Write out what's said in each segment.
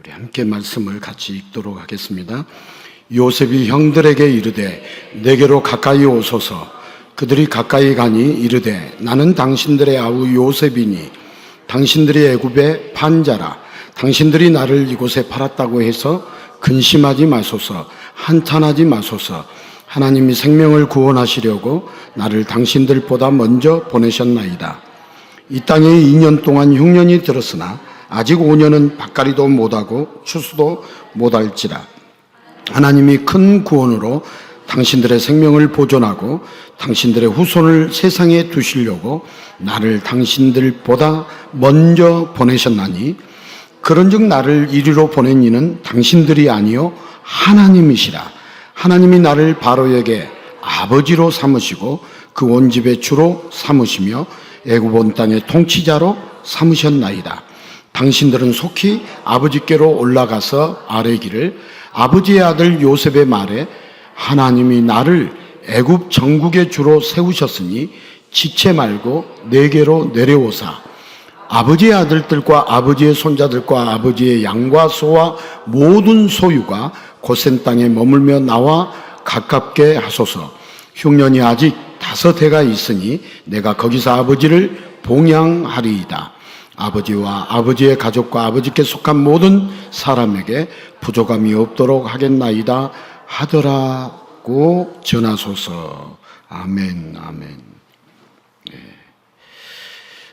우리 함께 말씀을 같이 읽도록 하겠습니다. 요셉이 형들에게 이르되 내게로 가까이 오소서. 그들이 가까이 가니 이르되 나는 당신들의 아우 요셉이니 당신들이 애굽의 판자라. 당신들이 나를 이곳에 팔았다고 해서 근심하지 마소서. 한탄하지 마소서. 하나님이 생명을 구원하시려고 나를 당신들보다 먼저 보내셨나이다. 이 땅에 2년 동안 흉년이 들었으나 아직 5년은 밭갈이도 못하고 추수도 못할지라. 하나님이 큰 구원으로 당신들의 생명을 보존하고 당신들의 후손을 세상에 두시려고 나를 당신들보다 먼저 보내셨나니 그런즉 나를 이리로 보낸 이는 당신들이 아니요 하나님이시라. 하나님이 나를 바로에게 아버지로 삼으시고 그 온 집의 주로 삼으시며 애굽 온 땅의 통치자로 삼으셨나이다. 당신들은 속히 아버지께로 올라가서 아뢰기를 아버지의 아들 요셉의 말에 하나님이 나를 애굽 전국의 주로 세우셨으니 지체 말고 내게로 내려오사 아버지의 아들들과 아버지의 손자들과 아버지의 양과 소와 모든 소유가 고센 땅에 머물며 나와 가깝게 하소서. 흉년이 아직 5해가 있으니 내가 거기서 아버지를 봉양하리이다. 아버지와 아버지의 가족과 아버지께 속한 모든 사람에게 부족함이 없도록 하겠나이다 하더라고 전하소서. 아멘. 아멘. 네.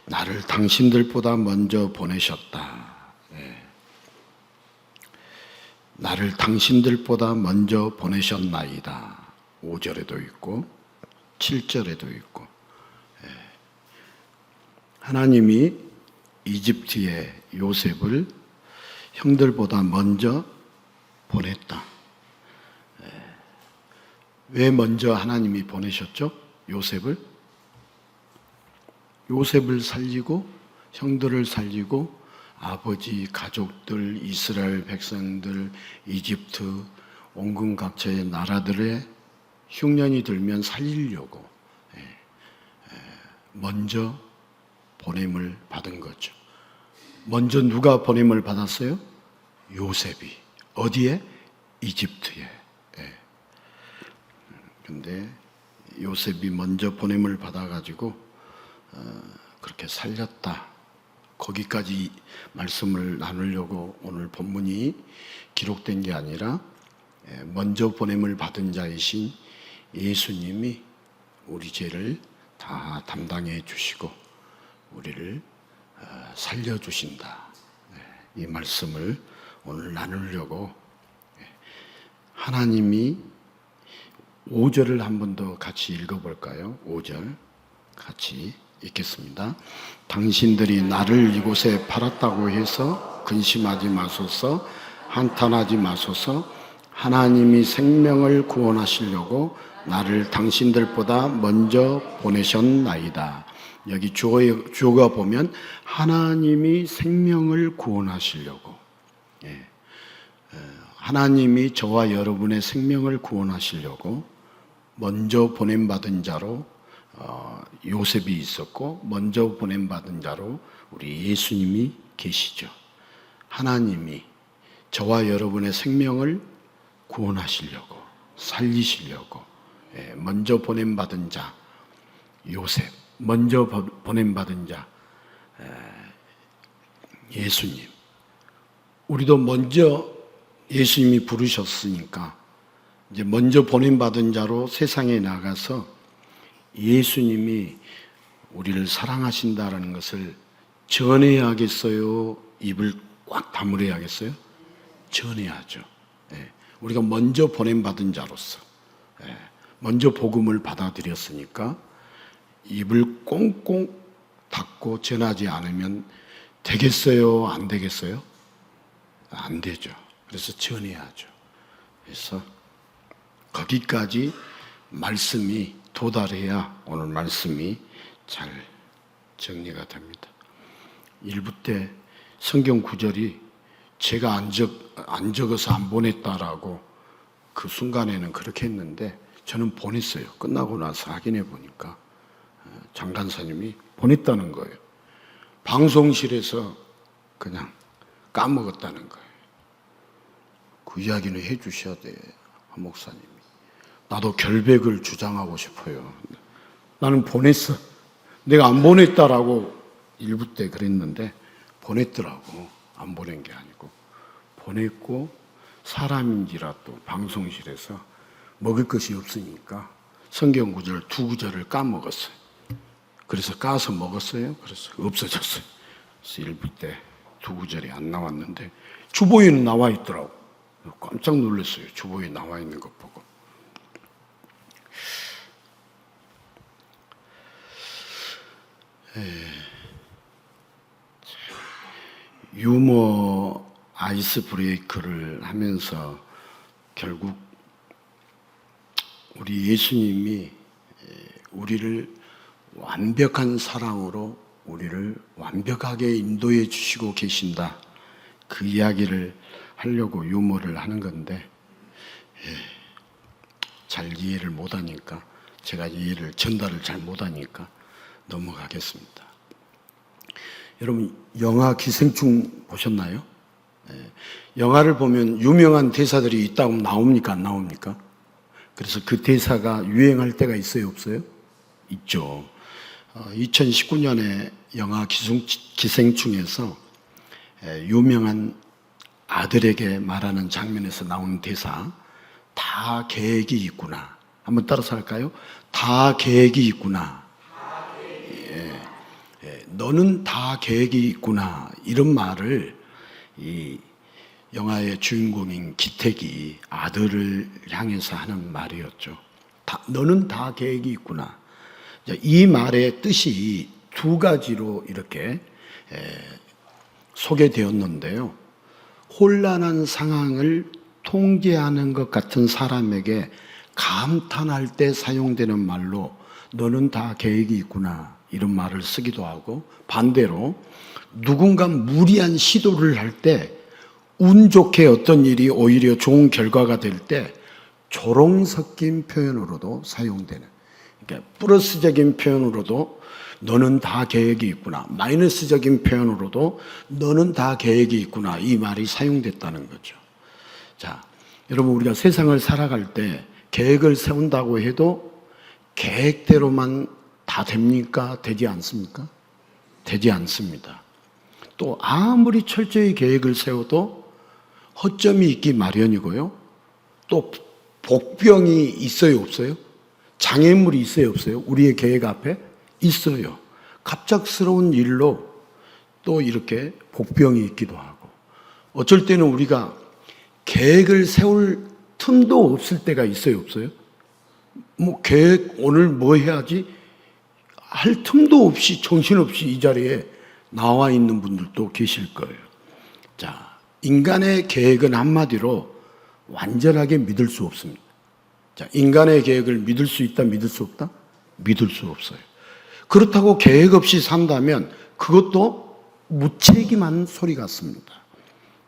나를 당신들보다 먼저 보내셨다. 네. 나를 당신들보다 먼저 보내셨나이다. 5절에도 있고 7절에도 있고. 네. 하나님이 이집트의 요셉을 형들보다 먼저 보냈다. 왜 먼저 하나님이 보내셨죠? 요셉을 살리고 형들을 살리고 아버지, 가족들, 이스라엘 백성들, 이집트, 온갖 각처의 나라들의 흉년이 들면 살리려고 먼저 보냄을 받은 거죠. 먼저 누가 보냄을 받았어요? 요셉이. 어디에? 이집트에. 근데 요셉이 먼저 보냄을 받아가지고 그렇게 살렸다. 거기까지 말씀을 나누려고 오늘 본문이 기록된 게 아니라 먼저 보냄을 받은 자이신 예수님이 우리 죄를 다 담당해 주시고 우리를 살려주신다. 이 말씀을 오늘 나누려고 하나님이 5절을 한 번 더 같이 읽어볼까요? 5절 같이 읽겠습니다. 당신들이 나를 이곳에 팔았다고 해서 근심하지 마소서. 한탄하지 마소서. 하나님이 생명을 구원하시려고 나를 당신들보다 먼저 보내셨나이다. 여기 주어가 보면 하나님이 생명을 구원하시려고. 하나님이 저와 여러분의 생명을 구원하시려고 먼저 보냄받은 자로 요셉이 있었고 먼저 보냄받은 자로 우리 예수님이 계시죠. 하나님이 저와 여러분의 생명을 구원하시려고 살리시려고 먼저 보냄받은 자 요셉, 먼저 보냄받은 자 예수님. 우리도 먼저 예수님이 부르셨으니까 이제 먼저 보냄받은 자로 세상에 나가서 예수님이 우리를 사랑하신다라는 것을 전해야겠어요? 입을 꽉 다물어야겠어요? 전해야죠. 우리가 먼저 보냄받은 자로서 먼저 복음을 받아들였으니까 입을 꽁꽁 닫고 전하지 않으면 되겠어요? 안 되겠어요? 안 되죠. 그래서 전해야죠. 그래서 거기까지 말씀이 도달해야 오늘 말씀이 잘 정리가 됩니다. 일부 때 성경 구절이 제가 안 적어서 안 보냈다라고 그 순간에는 그렇게 했는데 저는 보냈어요. 끝나고 나서 확인해 보니까 장간사님이 보냈다는 거예요. 방송실에서 그냥 까먹었다는 거예요. 그 이야기는 해 주셔야 돼, 한 목사님이. 나도 결백을 주장하고 싶어요. 나는 보냈어. 내가 안 보냈다라고 일부 때 그랬는데 보냈더라고. 안 보낸 게 아니고 보냈고, 사람인지라 또 방송실에서 먹을 것이 없으니까 성경 구절 2구절을 까먹었어요. 그래서 까서 먹었어요. 그래서 없어졌어요. 그래서 일부 때 2구절이 안 나왔는데 주보에는 나와 있더라고. 깜짝 놀랐어요. 주보에 나와 있는 것 보고. 유머 아이스 브레이크를 하면서 결국 우리 예수님이 우리를 완벽한 사랑으로 우리를 완벽하게 인도해 주시고 계신다, 그 이야기를 하려고 유머를 하는 건데 잘 이해를 못하니까, 제가 이해를 전달을 잘 못하니까 넘어가겠습니다. 여러분, 영화 기생충 보셨나요? 영화를 보면 유명한 대사들이 있다고 나옵니까, 안 나옵니까? 그래서 그 대사가 유행할 때가 있어요, 없어요? 있죠. 2019년에 영화 기생충에서 유명한 아들에게 말하는 장면에서 나오는 대사, 다 계획이 있구나. 한번 따라서 할까요? 다 계획이 있구나. 너는 다 계획이 있구나. 이런 말을 이 영화의 주인공인 기택이 아들을 향해서 하는 말이었죠. 너는 다 계획이 있구나. 이 말의 뜻이 2가지로 이렇게 소개되었는데요. 혼란한 상황을 통제하는 것 같은 사람에게 감탄할 때 사용되는 말로 너는 다 계획이 있구나, 이런 말을 쓰기도 하고, 반대로 누군가 무리한 시도를 할 때 운 좋게 어떤 일이 오히려 좋은 결과가 될 때 조롱 섞인 표현으로도 사용되는, 그러니까 플러스적인 표현으로도 너는 다 계획이 있구나, 마이너스적인 표현으로도 너는 다 계획이 있구나, 이 말이 사용됐다는 거죠. 자, 여러분, 우리가 세상을 살아갈 때 계획을 세운다고 해도 계획대로만 다 됩니까? 되지 않습니까? 되지 않습니다. 또 아무리 철저히 계획을 세워도 허점이 있기 마련이고요. 또 복병이 있어요, 없어요? 장애물이 있어요, 없어요? 우리의 계획 앞에 있어요. 갑작스러운 일로 또 이렇게 복병이 있기도 하고, 어쩔 때는 우리가 계획을 세울 틈도 없을 때가 있어요, 없어요? 뭐 계획 오늘 뭐 해야지 할 틈도 없이 정신없이 이 자리에 나와 있는 분들도 계실 거예요. 자, 인간의 계획은 한마디로 완전하게 믿을 수 없습니다. 자, 인간의 계획을 믿을 수 있다, 믿을 수 없다? 믿을 수 없어요. 그렇다고 계획 없이 산다면 그것도 무책임한 소리 같습니다.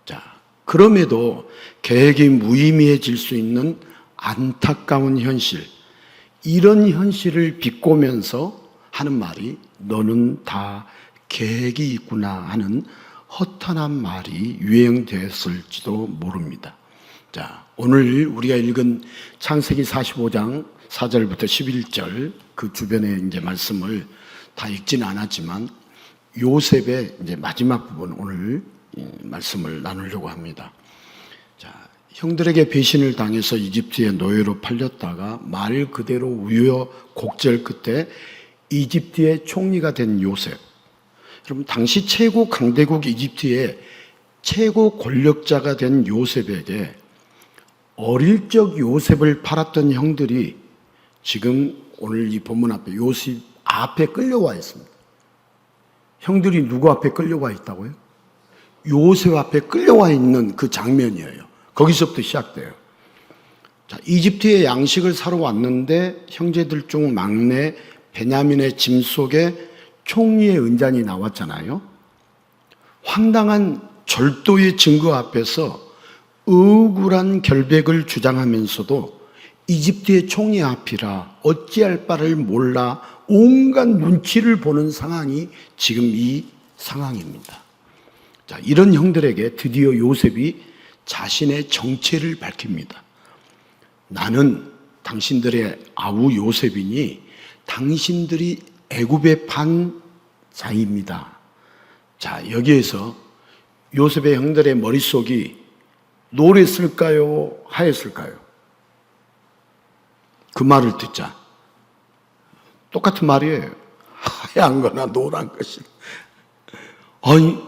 자, 그럼에도 계획이 무의미해질 수 있는 안타까운 현실, 이런 현실을 비꼬면서 하는 말이 너는 다 계획이 있구나 하는 허탄한 말이 유행되었을지도 모릅니다. 자, 오늘 우리가 읽은 창세기 45장 4절부터 11절 그 주변의 이제 말씀을 다 읽지는 않았지만 요셉의 이제 마지막 부분 오늘 말씀을 나누려고 합니다. 자, 형들에게 배신을 당해서 이집트의 노예로 팔렸다가 말 그대로 우여곡절 끝에 이집트의 총리가 된 요셉. 여러분, 당시 최고 강대국 이집트의 최고 권력자가 된 요셉에게 어릴 적 요셉을 팔았던 형들이 지금 오늘 이 본문 앞에 요셉 앞에 끌려와 있습니다. 형들이 누구 앞에 끌려와 있다고요? 요셉 앞에 끌려와 있는 그 장면이에요. 거기서부터 시작돼요. 자, 이집트의 양식을 사러 왔는데 형제들 중 막내 베냐민의 짐 속에 총리의 은잔이 나왔잖아요. 황당한 절도의 증거 앞에서 억울한 결백을 주장하면서도 이집트의 총리 앞이라 어찌할 바를 몰라 온갖 눈치를 보는 상황이 지금 이 상황입니다. 자, 이런 형들에게 드디어 요셉이 자신의 정체를 밝힙니다. 나는 당신들의 아우 요셉이니 당신들이 애굽에 판 자입니다. 자, 여기에서 요셉의 형들의 머릿속이 노랬을까요? 하였을까요? 그 말을 듣자. 똑같은 말이에요. 하얀 거나 노란 것이. 아니,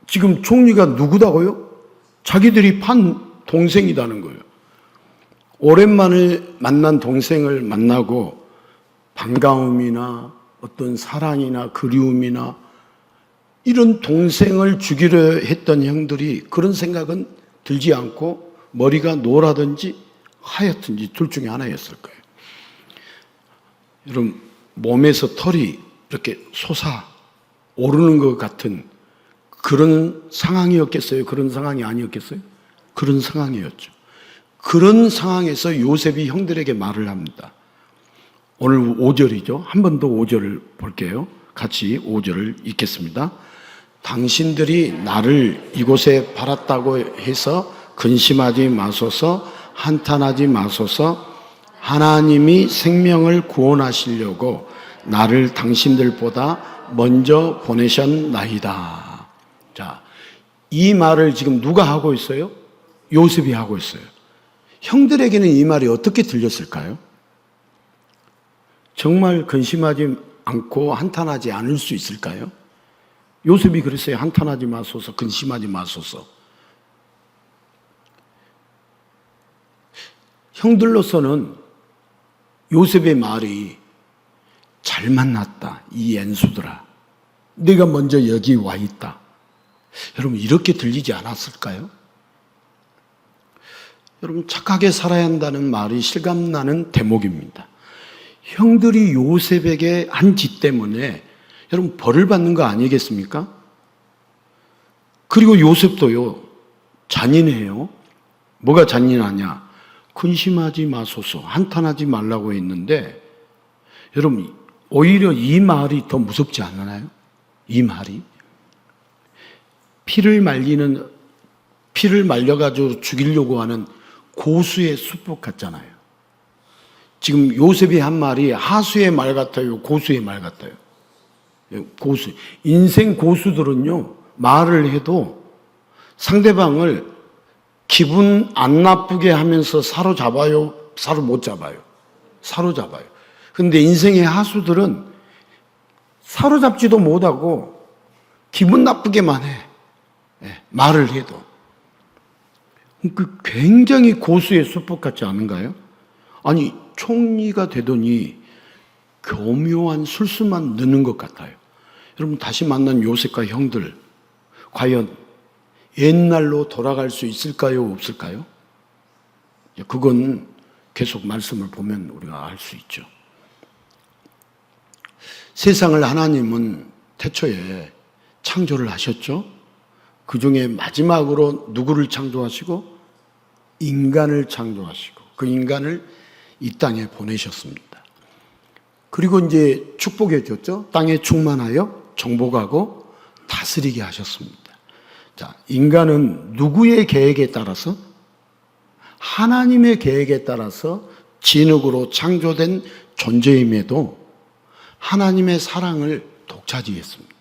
지금 총리가 누구다고요? 자기들이 판 동생이라는 거예요. 오랜만에 만난 동생을 만나고 반가움이나 어떤 사랑이나 그리움이나 이런 동생을 죽이려 했던 형들이 그런 생각은 들지 않고 머리가 노라든지 하얗든지 둘 중에 하나였을 거예요. 여러분, 몸에서 털이 이렇게 솟아 오르는 것 같은 그런 상황이었겠어요? 그런 상황이 아니었겠어요? 그런 상황이었죠. 그런 상황에서 요셉이 형들에게 말을 합니다. 오늘 5절이죠. 한 번 더 5절을 볼게요. 같이 5절을 읽겠습니다. 당신들이 나를 이곳에 팔았다고 해서 근심하지 마소서, 한탄하지 마소서. 하나님이 생명을 구원하시려고 나를 당신들보다 먼저 보내셨나이다. 자, 이 말을 지금 누가 하고 있어요? 요셉이 하고 있어요. 형들에게는 이 말이 어떻게 들렸을까요? 정말 근심하지 않고 한탄하지 않을 수 있을까요? 요셉이 그랬어요. 한탄하지 마소서, 근심하지 마소서. 형들로서는 요셉의 말이 잘 만났다, 이 엔수들아. 네가 먼저 여기 와 있다. 여러분, 이렇게 들리지 않았을까요? 여러분, 착하게 살아야 한다는 말이 실감나는 대목입니다. 형들이 요셉에게 한 짓 때문에 여러분 벌을 받는 거 아니겠습니까? 그리고 요셉도요, 잔인해요. 뭐가 잔인하냐? 근심하지 마소서, 한탄하지 말라고 했는데, 여러분, 오히려 이 말이 더 무섭지 않나요? 이 말이. 피를 말려가지고 죽이려고 하는 고수의 수법 같잖아요. 지금 요셉이 한 말이 하수의 말 같아요? 고수의 말 같아요? 고수. 인생 고수들은요, 말을 해도 상대방을 기분 안 나쁘게 하면서 사로잡아요? 못 잡아요? 사로잡아요. 근데 인생의 하수들은 사로잡지도 못하고 기분 나쁘게만 해. 말을 해도. 그 굉장히 고수의 수법 같지 않은가요? 아니, 총리가 되더니 교묘한 술수만 넣는 것 같아요. 여러분, 다시 만난 요셉과 형들, 과연 옛날로 돌아갈 수 있을까요? 없을까요? 그건 계속 말씀을 보면 우리가 알 수 있죠. 세상을 하나님은 태초에 창조를 하셨죠. 그 중에 마지막으로 누구를 창조하시고? 인간을 창조하시고 그 인간을 이 땅에 보내셨습니다. 그리고 이제 축복해 줬죠. 땅에 충만하여 정복하고 다스리게 하셨습니다. 자, 인간은 누구의 계획에 따라서? 하나님의 계획에 따라서 진흙으로 창조된 존재임에도 하나님의 사랑을 독차지했습니다.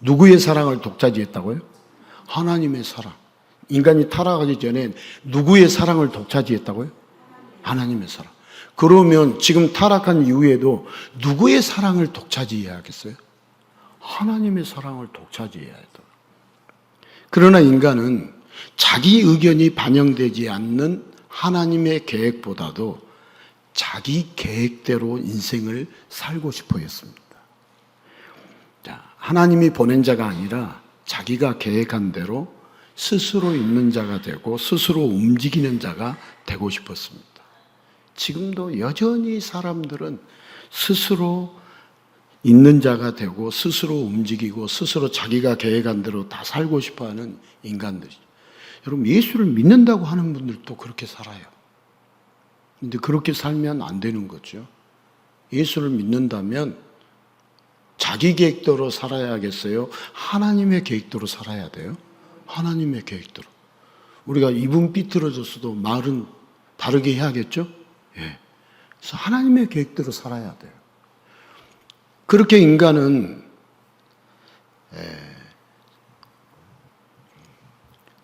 누구의 사랑을 독차지했다고요? 하나님의 사랑. 인간이 타락하기 전에 누구의 사랑을 독차지했다고요? 하나님의 사랑. 그러면 지금 타락한 이후에도 누구의 사랑을 독차지해야 하겠어요? 하나님의 사랑을 독차지해야 해요. 그러나 인간은 자기 의견이 반영되지 않는 하나님의 계획보다도 자기 계획대로 인생을 살고 싶어 했습니다. 자, 하나님이 보낸 자가 아니라 자기가 계획한 대로 스스로 있는 자가 되고 스스로 움직이는 자가 되고 싶었습니다. 지금도 여전히 사람들은 스스로 있는 자가 되고 스스로 움직이고 스스로 자기가 계획한 대로 다 살고 싶어하는 인간들이죠. 여러분, 예수를 믿는다고 하는 분들도 그렇게 살아요. 근데 그렇게 살면 안 되는 거죠. 예수를 믿는다면 자기 계획대로 살아야겠어요? 하나님의 계획대로 살아야 돼요? 하나님의 계획대로. 우리가 입은 삐뚤어졌어도 말은 다르게 해야겠죠? 예. 그래서 하나님의 계획대로 살아야 돼요. 그렇게 인간은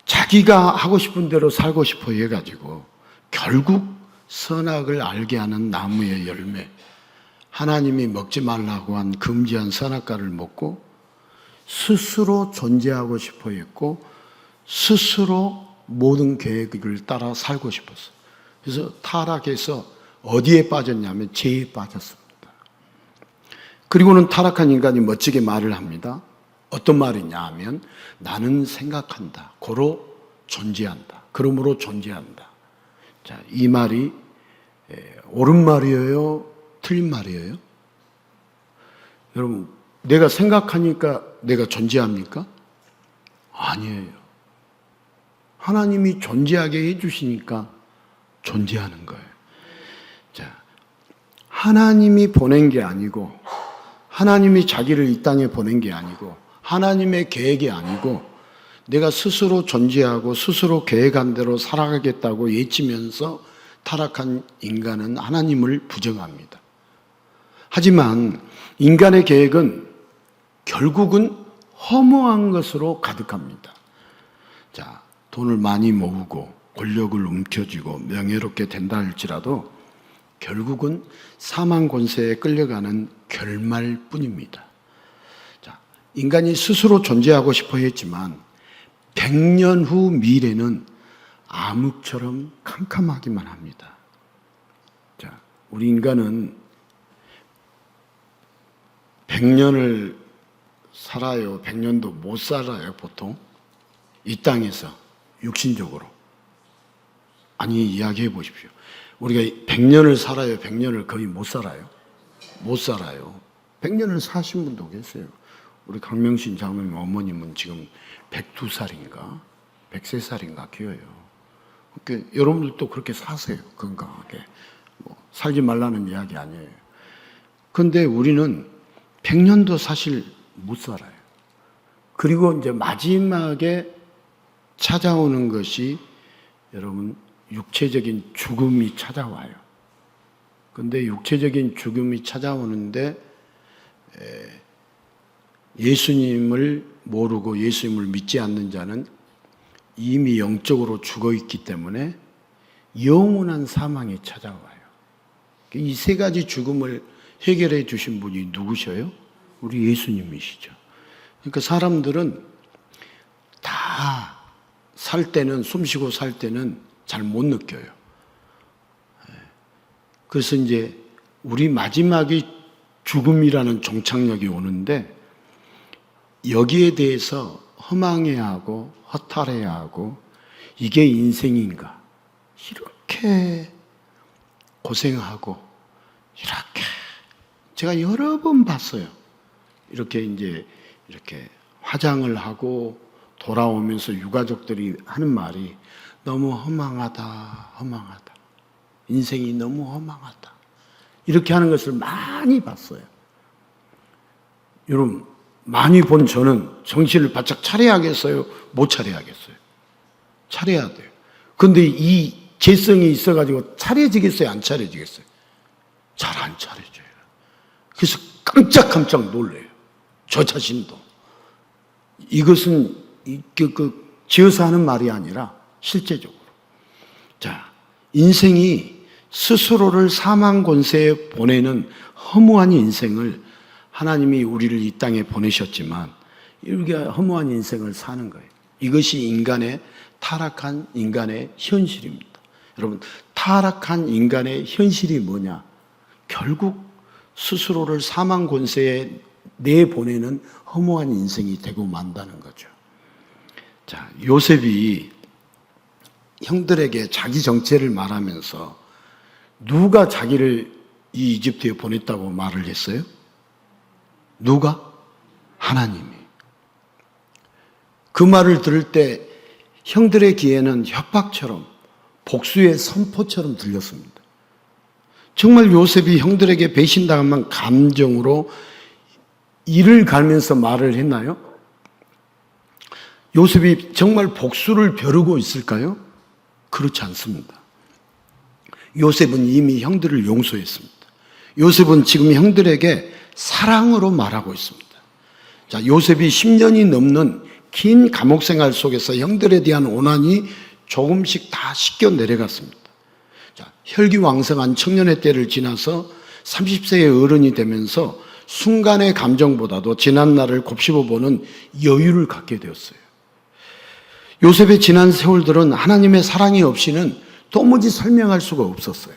자기가 하고 싶은 대로 살고 싶어 해가지고 결국 선악을 알게 하는 나무의 열매, 하나님이 먹지 말라고 한 금지한 선악과를 먹고 스스로 존재하고 싶어 했고 스스로 모든 계획을 따라 살고 싶었어요. 그래서 타락해서 어디에 빠졌냐면 죄에 빠졌습니다. 그리고는 타락한 인간이 멋지게 말을 합니다. 어떤 말이냐 하면 나는 생각한다. 고로 존재한다. 그러므로 존재한다. 자, 이 말이 옳은 말이에요? 틀린 말이에요? 여러분, 내가 생각하니까 내가 존재합니까? 아니에요. 하나님이 존재하게 해주시니까 존재하는 거예요. 자, 하나님이 보낸 게 아니고, 하나님이 자기를 이 땅에 보낸 게 아니고, 하나님의 계획이 아니고, 내가 스스로 존재하고 스스로 계획한 대로 살아가겠다고 외치면서 타락한 인간은 하나님을 부정합니다. 하지만 인간의 계획은 결국은 허무한 것으로 가득합니다. 자, 돈을 많이 모으고 권력을 움켜쥐고 명예롭게 된다 할지라도 결국은 사망 권세에 끌려가는 결말뿐입니다. 자, 인간이 스스로 존재하고 싶어 했지만 100년 후 미래는 암흑처럼 캄캄하기만 합니다. 자, 우리 인간은 100년을 살아요. 100년도 못 살아요, 보통. 이 땅에서, 육신적으로. 아니, 이야기해 보십시오. 우리가 100년을 살아요, 100년을 거의 못 살아요? 못 살아요. 100년을 사신 분도 계세요. 우리 강명신 장로님 어머님은 지금 102살인가? 103살인가 키워요. 그러니까 여러분들도 그렇게 사세요, 건강하게. 살지 말라는 이야기 아니에요. 그런데 우리는 100년도 사실 못 살아요. 그리고 이제 마지막에 찾아오는 것이 여러분 육체적인 죽음이 찾아와요. 그런데 육체적인 죽음이 찾아오는데 예수님을 모르고 예수님을 믿지 않는 자는 이미 영적으로 죽어 있기 때문에 영원한 사망이 찾아와요. 이 세 가지 죽음을 해결해 주신 분이 누구셔요? 우리 예수님이시죠. 그러니까 사람들은 다 살 때는, 숨쉬고 살 때는 잘 못 느껴요. 그래서 이제 우리 마지막이 죽음이라는 종착역이 오는데 여기에 대해서 허망해하고 허탈해하고 이게 인생인가? 이렇게 고생하고 이렇게 제가 여러 번 봤어요. 이렇게 이제 이렇게 화장을 하고 돌아오면서 유가족들이 하는 말이 너무 허망하다, 허망하다. 인생이 너무 허망하다. 이렇게 하는 것을 많이 봤어요. 여러분, 많이 본 저는 정신을 바짝 차려야겠어요? 못 차려야겠어요? 차려야 돼요. 근데 이 재성이 있어가지고 차려지겠어요? 안 차려지겠어요? 잘 안 차려져요. 그래서 깜짝깜짝 놀래요. 저 자신도. 이것은 지어서 하는 말이 아니라 실제적으로. 자, 인생이 스스로를 사망 권세에 보내는 허무한 인생을 하나님이 우리를 이 땅에 보내셨지만 이렇게 허무한 인생을 사는 거예요. 이것이 인간의 타락한 인간의 현실입니다. 여러분, 타락한 인간의 현실이 뭐냐? 결국 스스로를 사망 권세에 내보내는 허무한 인생이 되고 만다는 거죠. 자, 요셉이 형들에게 자기 정체를 말하면서 누가 자기를 이 이집트에 보냈다고 말을 했어요? 누가? 하나님이. 그 말을 들을 때 형들의 귀에는 협박처럼 복수의 선포처럼 들렸습니다. 정말 요셉이 형들에게 배신당한 감정으로 이를 갈면서 말을 했나요? 요셉이 정말 복수를 벼르고 있을까요? 그렇지 않습니다. 요셉은 이미 형들을 용서했습니다. 요셉은 지금 형들에게 사랑으로 말하고 있습니다. 자, 요셉이 10년이 넘는 긴 감옥 생활 속에서 형들에 대한 오난이 조금씩 다 씻겨 내려갔습니다. 자, 혈기왕성한 청년의 때를 지나서 30세의 어른이 되면서 순간의 감정보다도 지난 날을 곱씹어 보는 여유를 갖게 되었어요. 요셉의 지난 세월들은 하나님의 사랑이 없이는 도무지 설명할 수가 없었어요.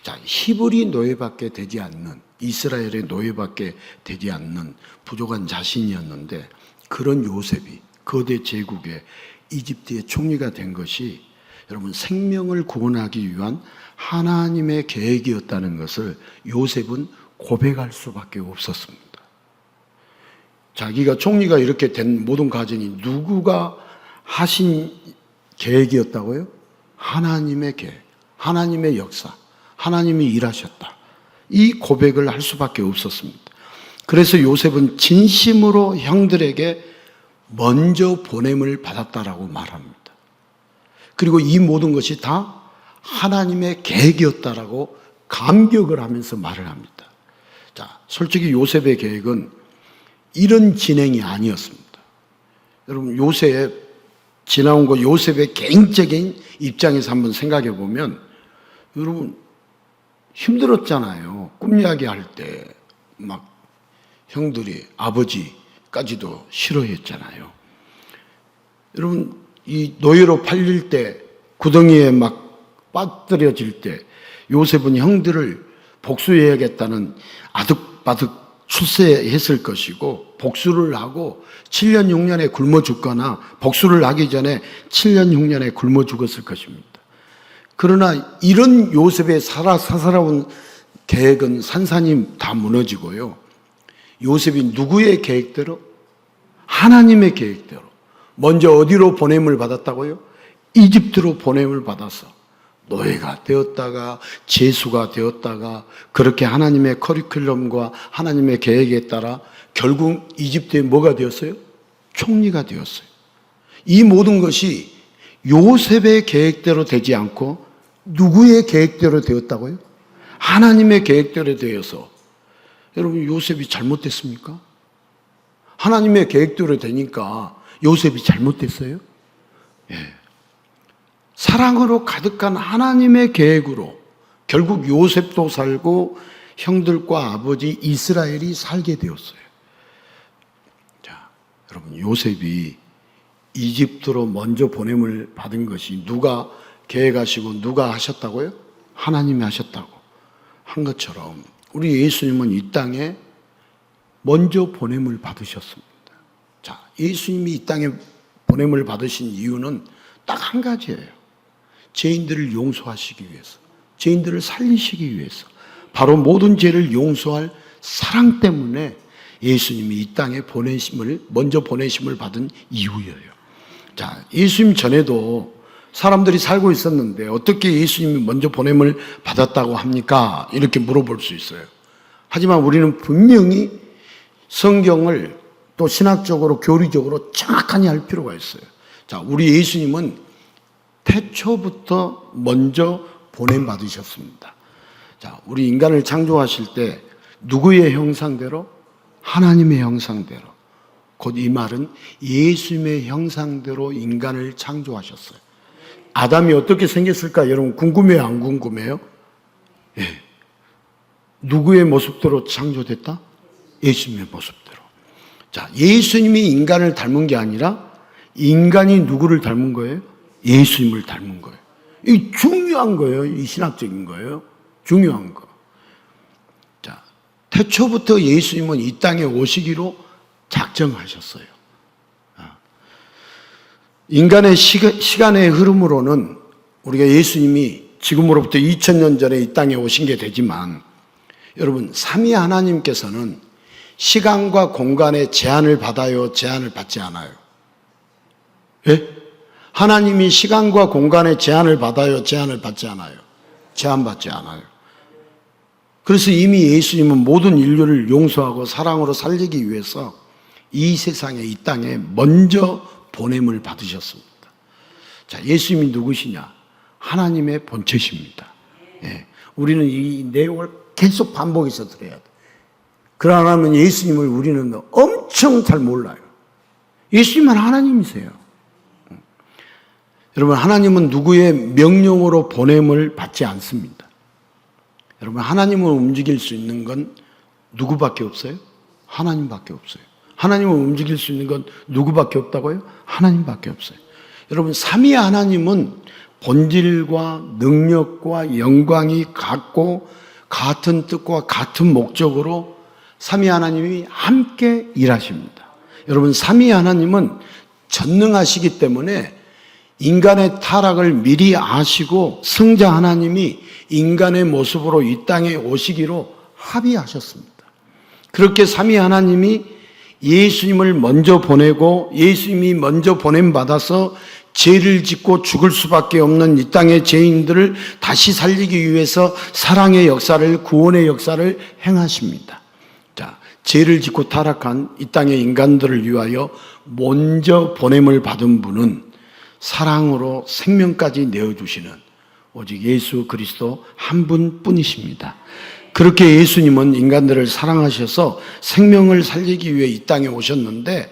자, 히브리 노예밖에 되지 않는, 이스라엘의 노예밖에 되지 않는 부족한 자신이었는데, 그런 요셉이 거대 제국의 이집트의 총리가 된 것이 여러분 생명을 구원하기 위한 하나님의 계획이었다는 것을 요셉은 고백할 수밖에 없었습니다. 자기가 총리가 이렇게 된 모든 과정이 누구가 하신 계획이었다고요? 하나님의 계획, 하나님의 역사, 하나님이 일하셨다. 이 고백을 할 수밖에 없었습니다. 그래서 요셉은 진심으로 형들에게 먼저 보냄을 받았다라고 말합니다. 그리고 이 모든 것이 다 하나님의 계획이었다라고 감격을 하면서 말을 합니다. 자, 솔직히 요셉의 계획은 이런 진행이 아니었습니다. 여러분, 요셉 지나온 거 요셉의 개인적인 입장에서 한번 생각해 보면 여러분 힘들었잖아요. 꿈 이야기할 때 막 형들이 아버지까지도 싫어했잖아요. 여러분 이 노예로 팔릴 때 구덩이에 막 빠뜨려질 때 요셉은 형들을 복수해야겠다는 아득바득 출세했을 것이고 복수를 하고 7년 6년에 굶어 죽거나 복수를 하기 전에 7년 6년에 굶어 죽었을 것입니다. 그러나 이런 요셉의 사사로운 계획은 산산이 다 무너지고요. 요셉이 누구의 계획대로? 하나님의 계획대로. 먼저 어디로 보냄을 받았다고요? 이집트로 보냄을 받아서 노예가 되었다가 제수가 되었다가 그렇게 하나님의 커리큘럼과 하나님의 계획에 따라 결국 이집트에 뭐가 되었어요? 총리가 되었어요. 이 모든 것이 요셉의 계획대로 되지 않고 누구의 계획대로 되었다고요? 하나님의 계획대로 되어서 여러분 요셉이 잘못됐습니까? 하나님의 계획대로 되니까 요셉이 잘못됐어요? 예. 사랑으로 가득한 하나님의 계획으로 결국 요셉도 살고 형들과 아버지 이스라엘이 살게 되었어요. 자, 여러분 요셉이 이집트로 먼저 보냄을 받은 것이 누가 계획하시고 누가 하셨다고요? 하나님이 하셨다고 한 것처럼 우리 예수님은 이 땅에 먼저 보냄을 받으셨습니다. 자, 예수님이 이 땅에 보냄을 받으신 이유는 딱 한 가지예요. 죄인들을 용서하시기 위해서, 죄인들을 살리시기 위해서, 바로 모든 죄를 용서할 사랑 때문에 예수님이 이 땅에 먼저 보내심을 받은 이유예요. 자, 예수님 전에도 사람들이 살고 있었는데 어떻게 예수님이 먼저 보냄을 받았다고 합니까? 이렇게 물어볼 수 있어요. 하지만 우리는 분명히 성경을 또 신학적으로 교리적으로 정확하게 할 필요가 있어요. 자, 우리 예수님은 태초부터 먼저 보냄 받으셨습니다. 자, 우리 인간을 창조하실 때 누구의 형상대로? 하나님의 형상대로. 곧 이 말은 예수님의 형상대로 인간을 창조하셨어요. 아담이 어떻게 생겼을까? 여러분 궁금해요? 안 궁금해요? 예. 누구의 모습대로 창조됐다? 예수님의 모습대로. 자, 예수님이 인간을 닮은 게 아니라 인간이 누구를 닮은 거예요? 예수님을 닮은 거예요. 이 중요한 거예요. 이 신학적인 거예요. 중요한 거. 자, 태초부터 예수님은 이 땅에 오시기로 작정하셨어요. 인간의 시간의 흐름으로는 우리가 예수님이 지금으로부터 2000년 전에 이 땅에 오신 게 되지만 여러분 삼위 하나님께서는 시간과 공간의 제한을 받아요? 제한을 받지 않아요? 예? 하나님이 시간과 공간의 제한을 받아요? 제한을 받지 않아요? 제한받지 않아요. 그래서 이미 예수님은 모든 인류를 용서하고 사랑으로 살리기 위해서 이 세상에 이 땅에 먼저 보냄을 받으셨습니다. 자, 예수님이 누구시냐? 하나님의 본체십니다. 예, 우리는 이 내용을 계속 반복해서 들어야 돼. 그러면 예수님을 우리는 엄청 잘 몰라요. 예수님은 하나님이세요. 여러분, 하나님은 누구의 명령으로 보냄을 받지 않습니다. 여러분, 하나님을 움직일 수 있는 건 누구밖에 없어요? 하나님밖에 없어요. 하나님을 움직일 수 있는 건 누구밖에 없다고요? 하나님밖에 없어요. 여러분, 삼위 하나님은 본질과 능력과 영광이 같고 같은 뜻과 같은 목적으로 삼위 하나님이 함께 일하십니다. 여러분, 삼위 하나님은 전능하시기 때문에 인간의 타락을 미리 아시고 성자 하나님이 인간의 모습으로 이 땅에 오시기로 합의하셨습니다. 그렇게 삼위 하나님이 예수님을 먼저 보내고 예수님이 먼저 보냄받아서 죄를 짓고 죽을 수밖에 없는 이 땅의 죄인들을 다시 살리기 위해서 사랑의 역사를, 구원의 역사를 행하십니다. 자, 죄를 짓고 타락한 이 땅의 인간들을 위하여 먼저 보냄을 받은 분은 사랑으로 생명까지 내어주시는 오직 예수 그리스도 한 분뿐이십니다. 그렇게 예수님은 인간들을 사랑하셔서 생명을 살리기 위해 이 땅에 오셨는데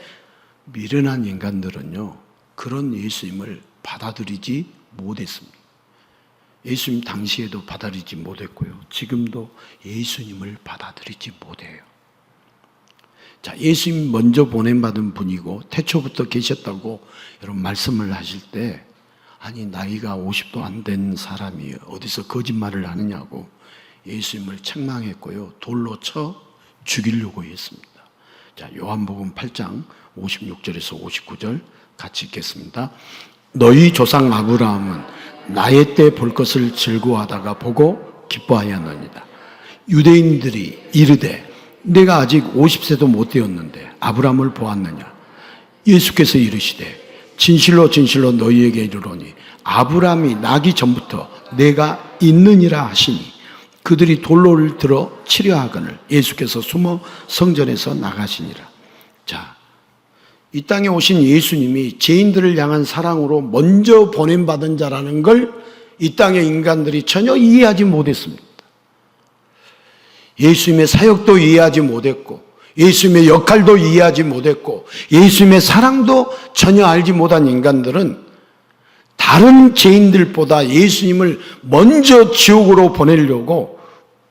미련한 인간들은요, 그런 예수님을 받아들이지 못했습니다. 예수님 당시에도 받아들이지 못했고요, 지금도 예수님을 받아들이지 못해요. 자, 예수님 먼저 보냄받은 분이고 태초부터 계셨다고 여러분 말씀을 하실 때, 아니 나이가 50도 안 된 사람이 어디서 거짓말을 하느냐고 예수님을 책망했고요, 돌로 쳐 죽이려고 했습니다. 자, 요한복음 8장 56절에서 59절 같이 읽겠습니다. 너희 조상 아브라함은 나의 때 볼 것을 즐거워하다가 보고 기뻐하였느니라. 유대인들이 이르되 내가 아직 50세도 못 되었는데 아브라함을 보았느냐? 예수께서 이르시되 진실로 진실로 너희에게 이르노니 아브라함이 나기 전부터 내가 있느니라 하시니 그들이 돌로를 들어 치려 하거늘 예수께서 숨어 성전에서 나가시니라. 자, 이 땅에 오신 예수님이 죄인들을 향한 사랑으로 먼저 보냄받은 자라는 걸 이 땅의 인간들이 전혀 이해하지 못했습니다. 예수님의 사역도 이해하지 못했고 예수님의 역할도 이해하지 못했고 예수님의 사랑도 전혀 알지 못한 인간들은 다른 죄인들보다 예수님을 먼저 지옥으로 보내려고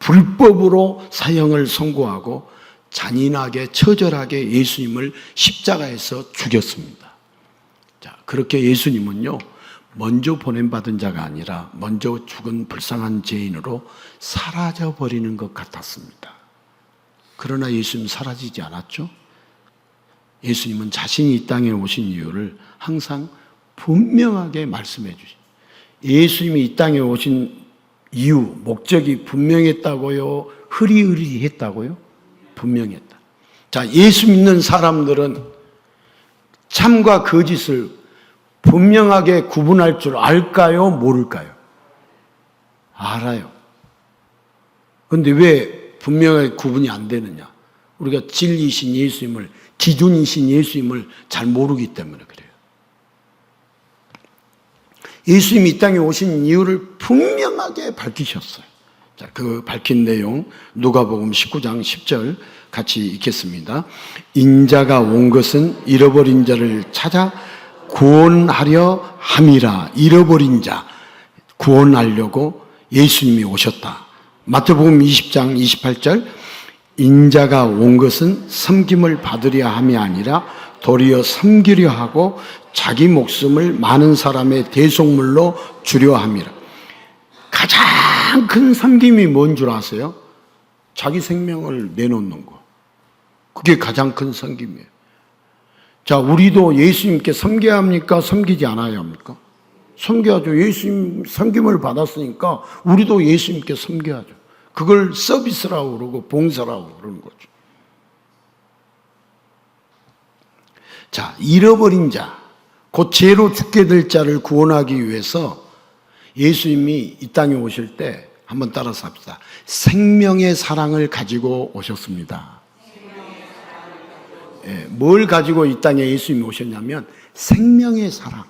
불법으로 사형을 선고하고 잔인하게 처절하게 예수님을 십자가에서 죽였습니다. 자, 그렇게 예수님은요, 먼저 보냄받은 자가 아니라 먼저 죽은 불쌍한 죄인으로 사라져버리는 것 같았습니다. 그러나 예수님 사라지지 않았죠? 예수님은 자신이 이 땅에 오신 이유를 항상 분명하게 말씀해 주시죠. 예수님이 이 땅에 오신 이유, 목적이 분명했다고요? 흐리흐리했다고요? 분명했다. 자, 예수 믿는 사람들은 참과 거짓을 분명하게 구분할 줄 알까요? 모를까요? 알아요. 그런데 왜 분명하게 구분이 안 되느냐? 우리가 진리이신 예수님을, 기준이신 예수님을 잘 모르기 때문에 그래요. 예수님이 이 땅에 오신 이유를 분명하게 밝히셨어요. 자, 그 밝힌 내용 누가복음 19장 10절 같이 읽겠습니다. 인자가 온 것은 잃어버린 자를 찾아 구원하려 함이라. 잃어버린 자 구원하려고 예수님이 오셨다. 마태복음 20장 28절 인자가 온 것은 섬김을 받으려 함이 아니라 도리어 섬기려 하고 자기 목숨을 많은 사람의 대속물로 주려 함이라. 가장 큰 섬김이 뭔 줄 아세요? 자기 생명을 내놓는 거. 그게 가장 큰 섬김이에요. 자, 우리도 예수님께 섬겨야 합니까? 섬기지 않아야 합니까? 섬겨야죠. 예수님 섬김을 받았으니까 우리도 예수님께 섬겨야죠. 그걸 서비스라고 그러고 봉사라고 그러는 거죠. 자, 잃어버린 자, 곧 죄로 죽게 될 자를 구원하기 위해서 예수님이 이 땅에 오실 때 한번 따라서 합시다. 생명의 사랑을 가지고 오셨습니다. 뭘 가지고 이 땅에 예수님이 오셨냐면 생명의 사랑.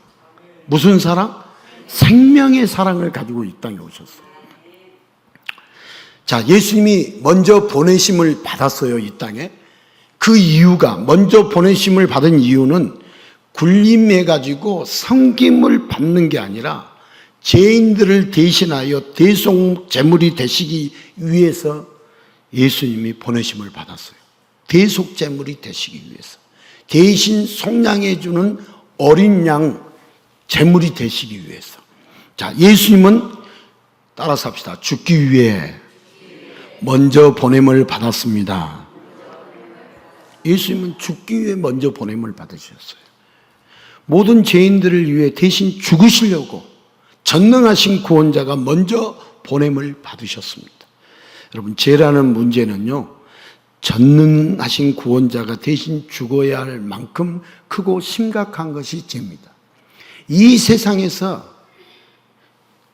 무슨 사랑? 생명의 사랑을 가지고 이 땅에 오셨어요. 자, 예수님이 먼저 보내심을 받았어요, 이 땅에. 그 이유가, 먼저 보내심을 받은 이유는 군림해가지고 섬김을 받는 게 아니라 죄인들을 대신하여 대속제물이 되시기 위해서 예수님이 보내심을 받았어요. 대속제물이 되시기 위해서. 대신 속량해주는 어린 양 제물이 되시기 위해서. 자, 예수님은 따라서 합시다. 죽기 위해 먼저 보냄을 받았습니다. 예수님은 죽기 위해 먼저 보냄을 받으셨어요. 모든 죄인들을 위해 대신 죽으시려고 전능하신 구원자가 먼저 보냄을 받으셨습니다. 여러분, 죄라는 문제는요, 전능하신 구원자가 대신 죽어야 할 만큼 크고 심각한 것이 죄입니다. 이 세상에서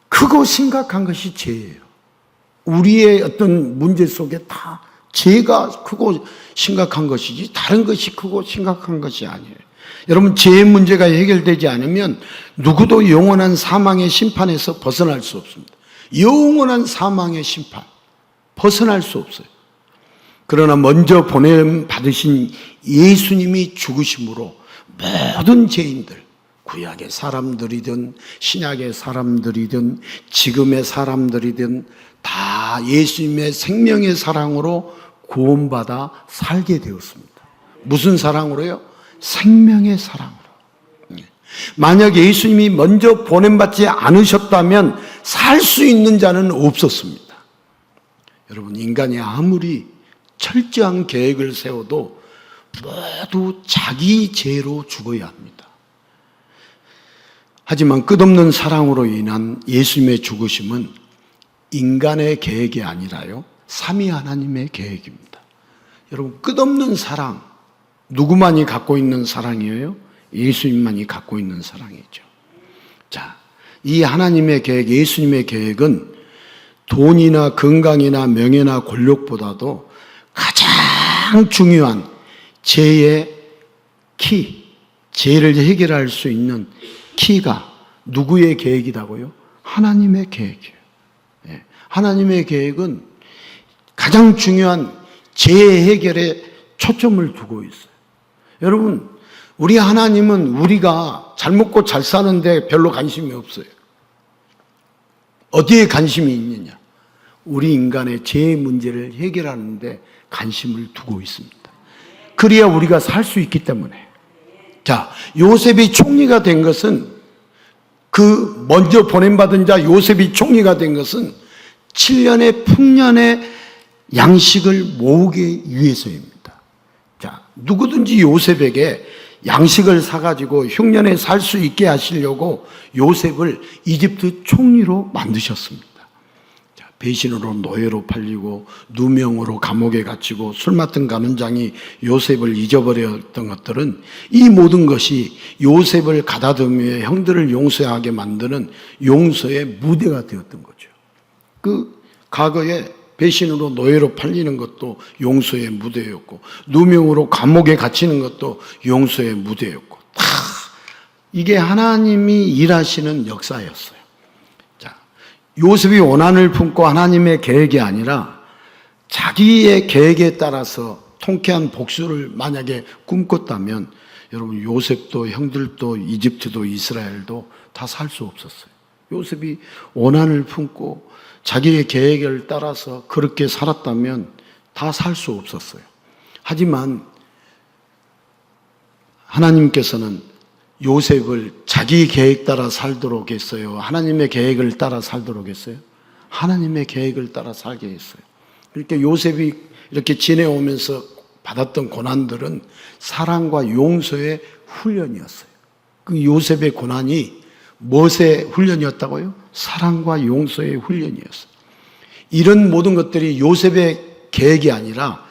크고 심각한 것이 죄예요. 우리의 어떤 문제 속에 다 죄가 크고 심각한 것이지 다른 것이 크고 심각한 것이 아니에요. 여러분, 죄의 문제가 해결되지 않으면 누구도 영원한 사망의 심판에서 벗어날 수 없습니다. 영원한 사망의 심판, 벗어날 수 없어요. 그러나 먼저 보냄 받으신 예수님이 죽으심으로 모든 죄인들, 구약의 사람들이든 신약의 사람들이든 지금의 사람들이든 다 예수님의 생명의 사랑으로 구원받아 살게 되었습니다. 무슨 사랑으로요? 생명의 사랑으로. 만약 예수님이 먼저 보냄받지 않으셨다면 살 수 있는 자는 없었습니다. 여러분, 인간이 아무리 철저한 계획을 세워도 모두 자기 죄로 죽어야 합니다. 하지만 끝없는 사랑으로 인한 예수님의 죽으심은 인간의 계획이 아니라요, 삼위 하나님의 계획입니다. 여러분, 끝없는 사랑, 누구만이 갖고 있는 사랑이에요? 예수님만이 갖고 있는 사랑이죠. 자, 이 하나님의 계획, 예수님의 계획은 돈이나 건강이나 명예나 권력보다도 가장 중요한 죄의 키, 죄를 해결할 수 있는 키가 누구의 계획이라고요? 하나님의 계획이에요. 하나님의 계획은 가장 중요한 죄 해결에 초점을 두고 있어요. 여러분, 우리 하나님은 우리가 잘 먹고 잘 사는데 별로 관심이 없어요. 어디에 관심이 있느냐? 우리 인간의 죄의 문제를 해결하는 데 관심을 두고 있습니다. 그래야 우리가 살 수 있기 때문에. 자, 요셉이 총리가 된 것은, 그 먼저 보냄받은 자 요셉이 총리가 된 것은 7년의 풍년의 양식을 모으기 위해서입니다. 자, 누구든지 요셉에게 양식을 사가지고 흉년에 살 수 있게 하시려고 요셉을 이집트 총리로 만드셨습니다. 자, 배신으로 노예로 팔리고 누명으로 감옥에 갇히고 술 맡은 가문장이 요셉을 잊어버렸던 것들은 이 모든 것이 요셉을 가다듬으며 형들을 용서하게 만드는 용서의 무대가 되었던 거죠. 그 과거에 배신으로 노예로 팔리는 것도 용서의 무대였고, 누명으로 감옥에 갇히는 것도 용서의 무대였고, 다 이게 하나님이 일하시는 역사였어요. 자, 요셉이 원한을 품고 하나님의 계획이 아니라 자기의 계획에 따라서 통쾌한 복수를 만약에 꿈꿨다면 여러분, 요셉도 형들도 이집트도 이스라엘도 다 살 수 없었어요. 요셉이 원한을 품고 자기의 계획을 따라서 그렇게 살았다면 다 살 수 없었어요. 하지만 하나님께서는 요셉을 자기 계획 따라 살도록 했어요? 하나님의 계획을 따라 살도록 했어요? 하나님의 계획을 따라 살게 했어요. 그러니까 요셉이 이렇게 지내오면서 받았던 고난들은 사랑과 용서의 훈련이었어요. 그 요셉의 고난이 무엇의 훈련이었다고요? 사랑과 용서의 훈련이었어요. 이런 모든 것들이 요셉의 계획이 아니라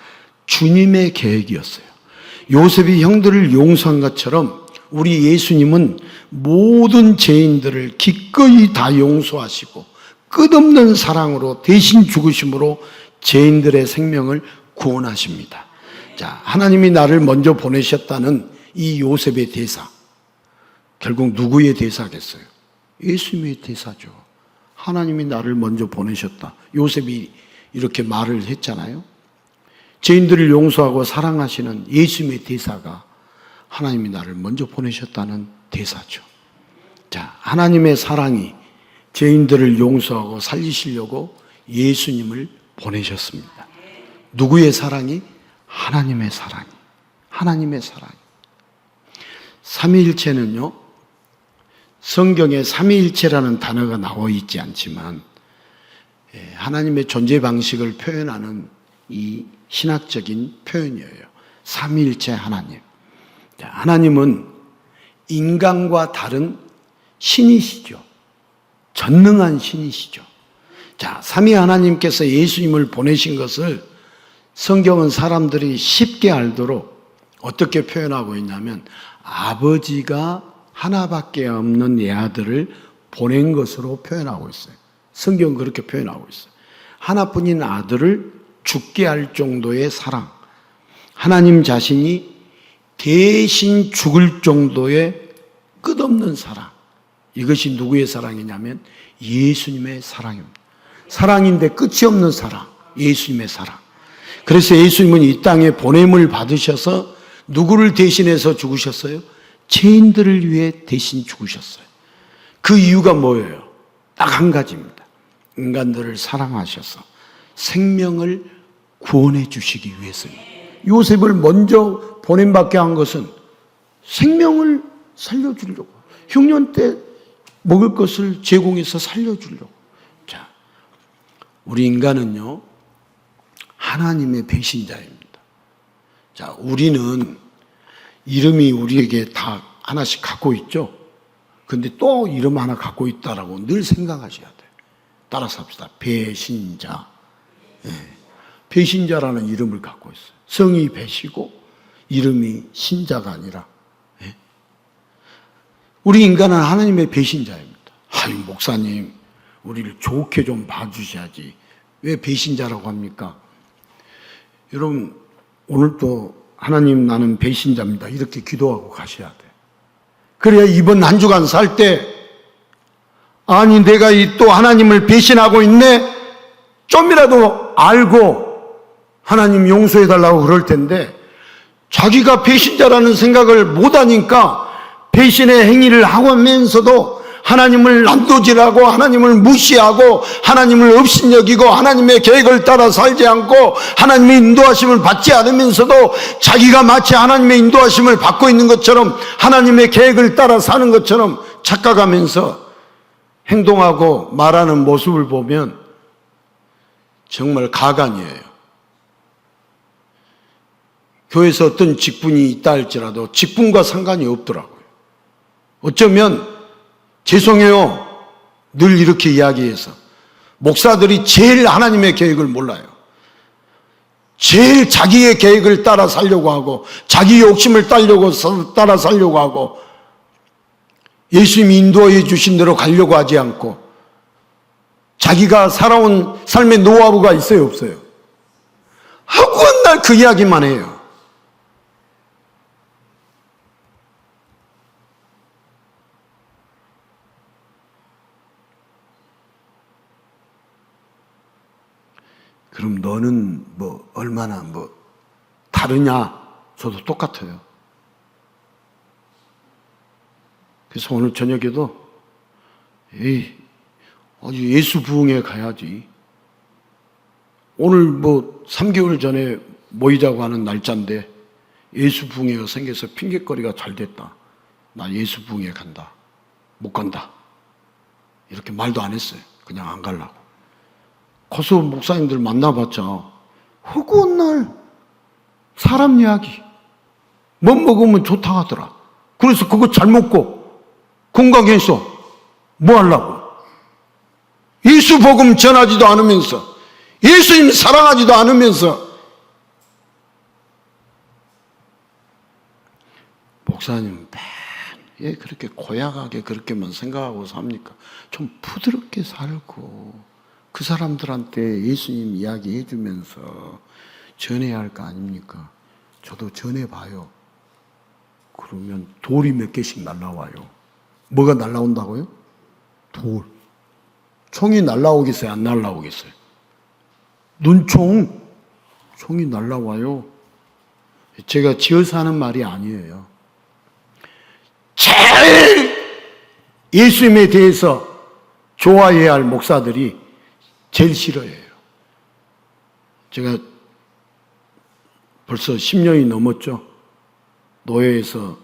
주님의 계획이었어요. 요셉이 형들을 용서한 것처럼 우리 예수님은 모든 죄인들을 기꺼이 다 용서하시고 끝없는 사랑으로 대신 죽으심으로 죄인들의 생명을 구원하십니다. 자, 하나님이 나를 먼저 보내셨다는 이 요셉의 대사, 결국 누구의 대사겠어요? 예수님의 대사죠. 하나님이 나를 먼저 보내셨다. 요셉이 이렇게 말을 했잖아요. 죄인들을 용서하고 사랑하시는 예수님의 대사가 하나님이 나를 먼저 보내셨다는 대사죠. 자, 하나님의 사랑이 죄인들을 용서하고 살리시려고 예수님을 보내셨습니다. 누구의 사랑이? 하나님의 사랑이. 하나님의 사랑이. 삼위일체는요, 성경에 삼위일체라는 단어가 나와 있지 않지만 하나님의 존재 방식을 표현하는 이 신학적인 표현이에요. 삼위일체 하나님. 하나님은 인간과 다른 신이시죠. 전능한 신이시죠. 자, 삼위 하나님께서 예수님을 보내신 것을 성경은 사람들이 쉽게 알도록 어떻게 표현하고 있냐면 아버지가 하나밖에 없는 내 아들을 보낸 것으로 표현하고 있어요. 성경은 그렇게 표현하고 있어요. 하나뿐인 아들을 죽게 할 정도의 사랑. 하나님 자신이 대신 죽을 정도의 끝없는 사랑. 이것이 누구의 사랑이냐면 예수님의 사랑입니다. 사랑인데 끝이 없는 사랑. 예수님의 사랑. 그래서 예수님은 이 땅에 보냄을 받으셔서 누구를 대신해서 죽으셨어요? 죄인들을 위해 대신 죽으셨어요. 그 이유가 뭐예요? 딱 한 가지입니다. 인간들을 사랑하셔서 생명을 구원해 주시기 위해서입니다. 요셉을 먼저 보냄받게 한 것은 생명을 살려주려고, 흉년 때 먹을 것을 제공해서 살려주려고. 자, 우리 인간은요, 하나님의 배신자입니다. 자, 우리는 이름이 우리에게 다 하나씩 갖고 있죠. 근데 또 이름 하나 갖고 있다라고 늘 생각하셔야 돼요. 따라서 합시다. 배신자. 네. 배신자라는 이름을 갖고 있어요. 성이 배시고 이름이 신자가 아니라. 네. 우리 인간은 하나님의 배신자입니다. 아유, 목사님, 우리를 좋게 좀 봐주셔야지. 왜 배신자라고 합니까? 여러분, 오늘도 하나님 나는 배신자입니다. 이렇게 기도하고 가셔야 돼. 그래야 이번 한 주간 살 때, 아니, 내가 또 하나님을 배신하고 있네? 좀이라도 알고 하나님 용서해달라고 그럴 텐데, 자기가 배신자라는 생각을 못하니까 배신의 행위를 하면서도 하나님을 난도질하고 하나님을 무시하고 하나님을 업신여기고 하나님의 계획을 따라 살지 않고 하나님의 인도하심을 받지 않으면서도 자기가 마치 하나님의 인도하심을 받고 있는 것처럼 하나님의 계획을 따라 사는 것처럼 착각하면서 행동하고 말하는 모습을 보면 정말 가관이에요. 교회에서 어떤 직분이 있다 할지라도 직분과 상관이 없더라고요. 어쩌면 죄송해요. 늘 이렇게 이야기해서 목사들이 제일 하나님의 계획을 몰라요. 제일 자기의 계획을 따라 살려고 하고 자기 욕심을 따라 살려고 하고 예수님이 인도해 주신 대로 가려고 하지 않고 자기가 살아온 삶의 노하우가 있어요, 없어요? 하고 날 그 이야기만 해요. 그럼 너는 뭐 얼마나 뭐 다르냐? 저도 똑같아요. 그래서 오늘 저녁에도 아주 예수 부흥회 가야지. 오늘 뭐 3개월 전에 모이자고 하는 날짜인데 예수 부흥회가 생겨서 핑계거리가 잘 됐다. 나 예수 부흥회 간다. 못 간다. 이렇게 말도 안 했어요. 그냥 안 가려고. 거수 목사님들 만나봤자 허구한 날 사람 이야기 못 먹으면 좋다 하더라. 그래서 그거 잘 먹고 건강해서 뭐 하려고? 예수 복음 전하지도 않으면서 예수님 사랑하지도 않으면서 목사님 왜 그렇게 고약하게 그렇게만 생각하고 삽니까? 좀 부드럽게 살고 그 사람들한테 예수님 이야기해 주면서 전해야 할 거 아닙니까? 저도 전해봐요. 그러면 돌이 몇 개씩 날라와요. 뭐가 날라온다고요? 돌. 총이 날라오겠어요? 안 날라오겠어요? 눈총. 총이 날라와요. 제가 지어서 하는 말이 아니에요. 제일 예수님에 대해서 좋아해야 할 목사들이 제일 싫어해요. 제가 벌써 10년이 넘었죠. 노예에서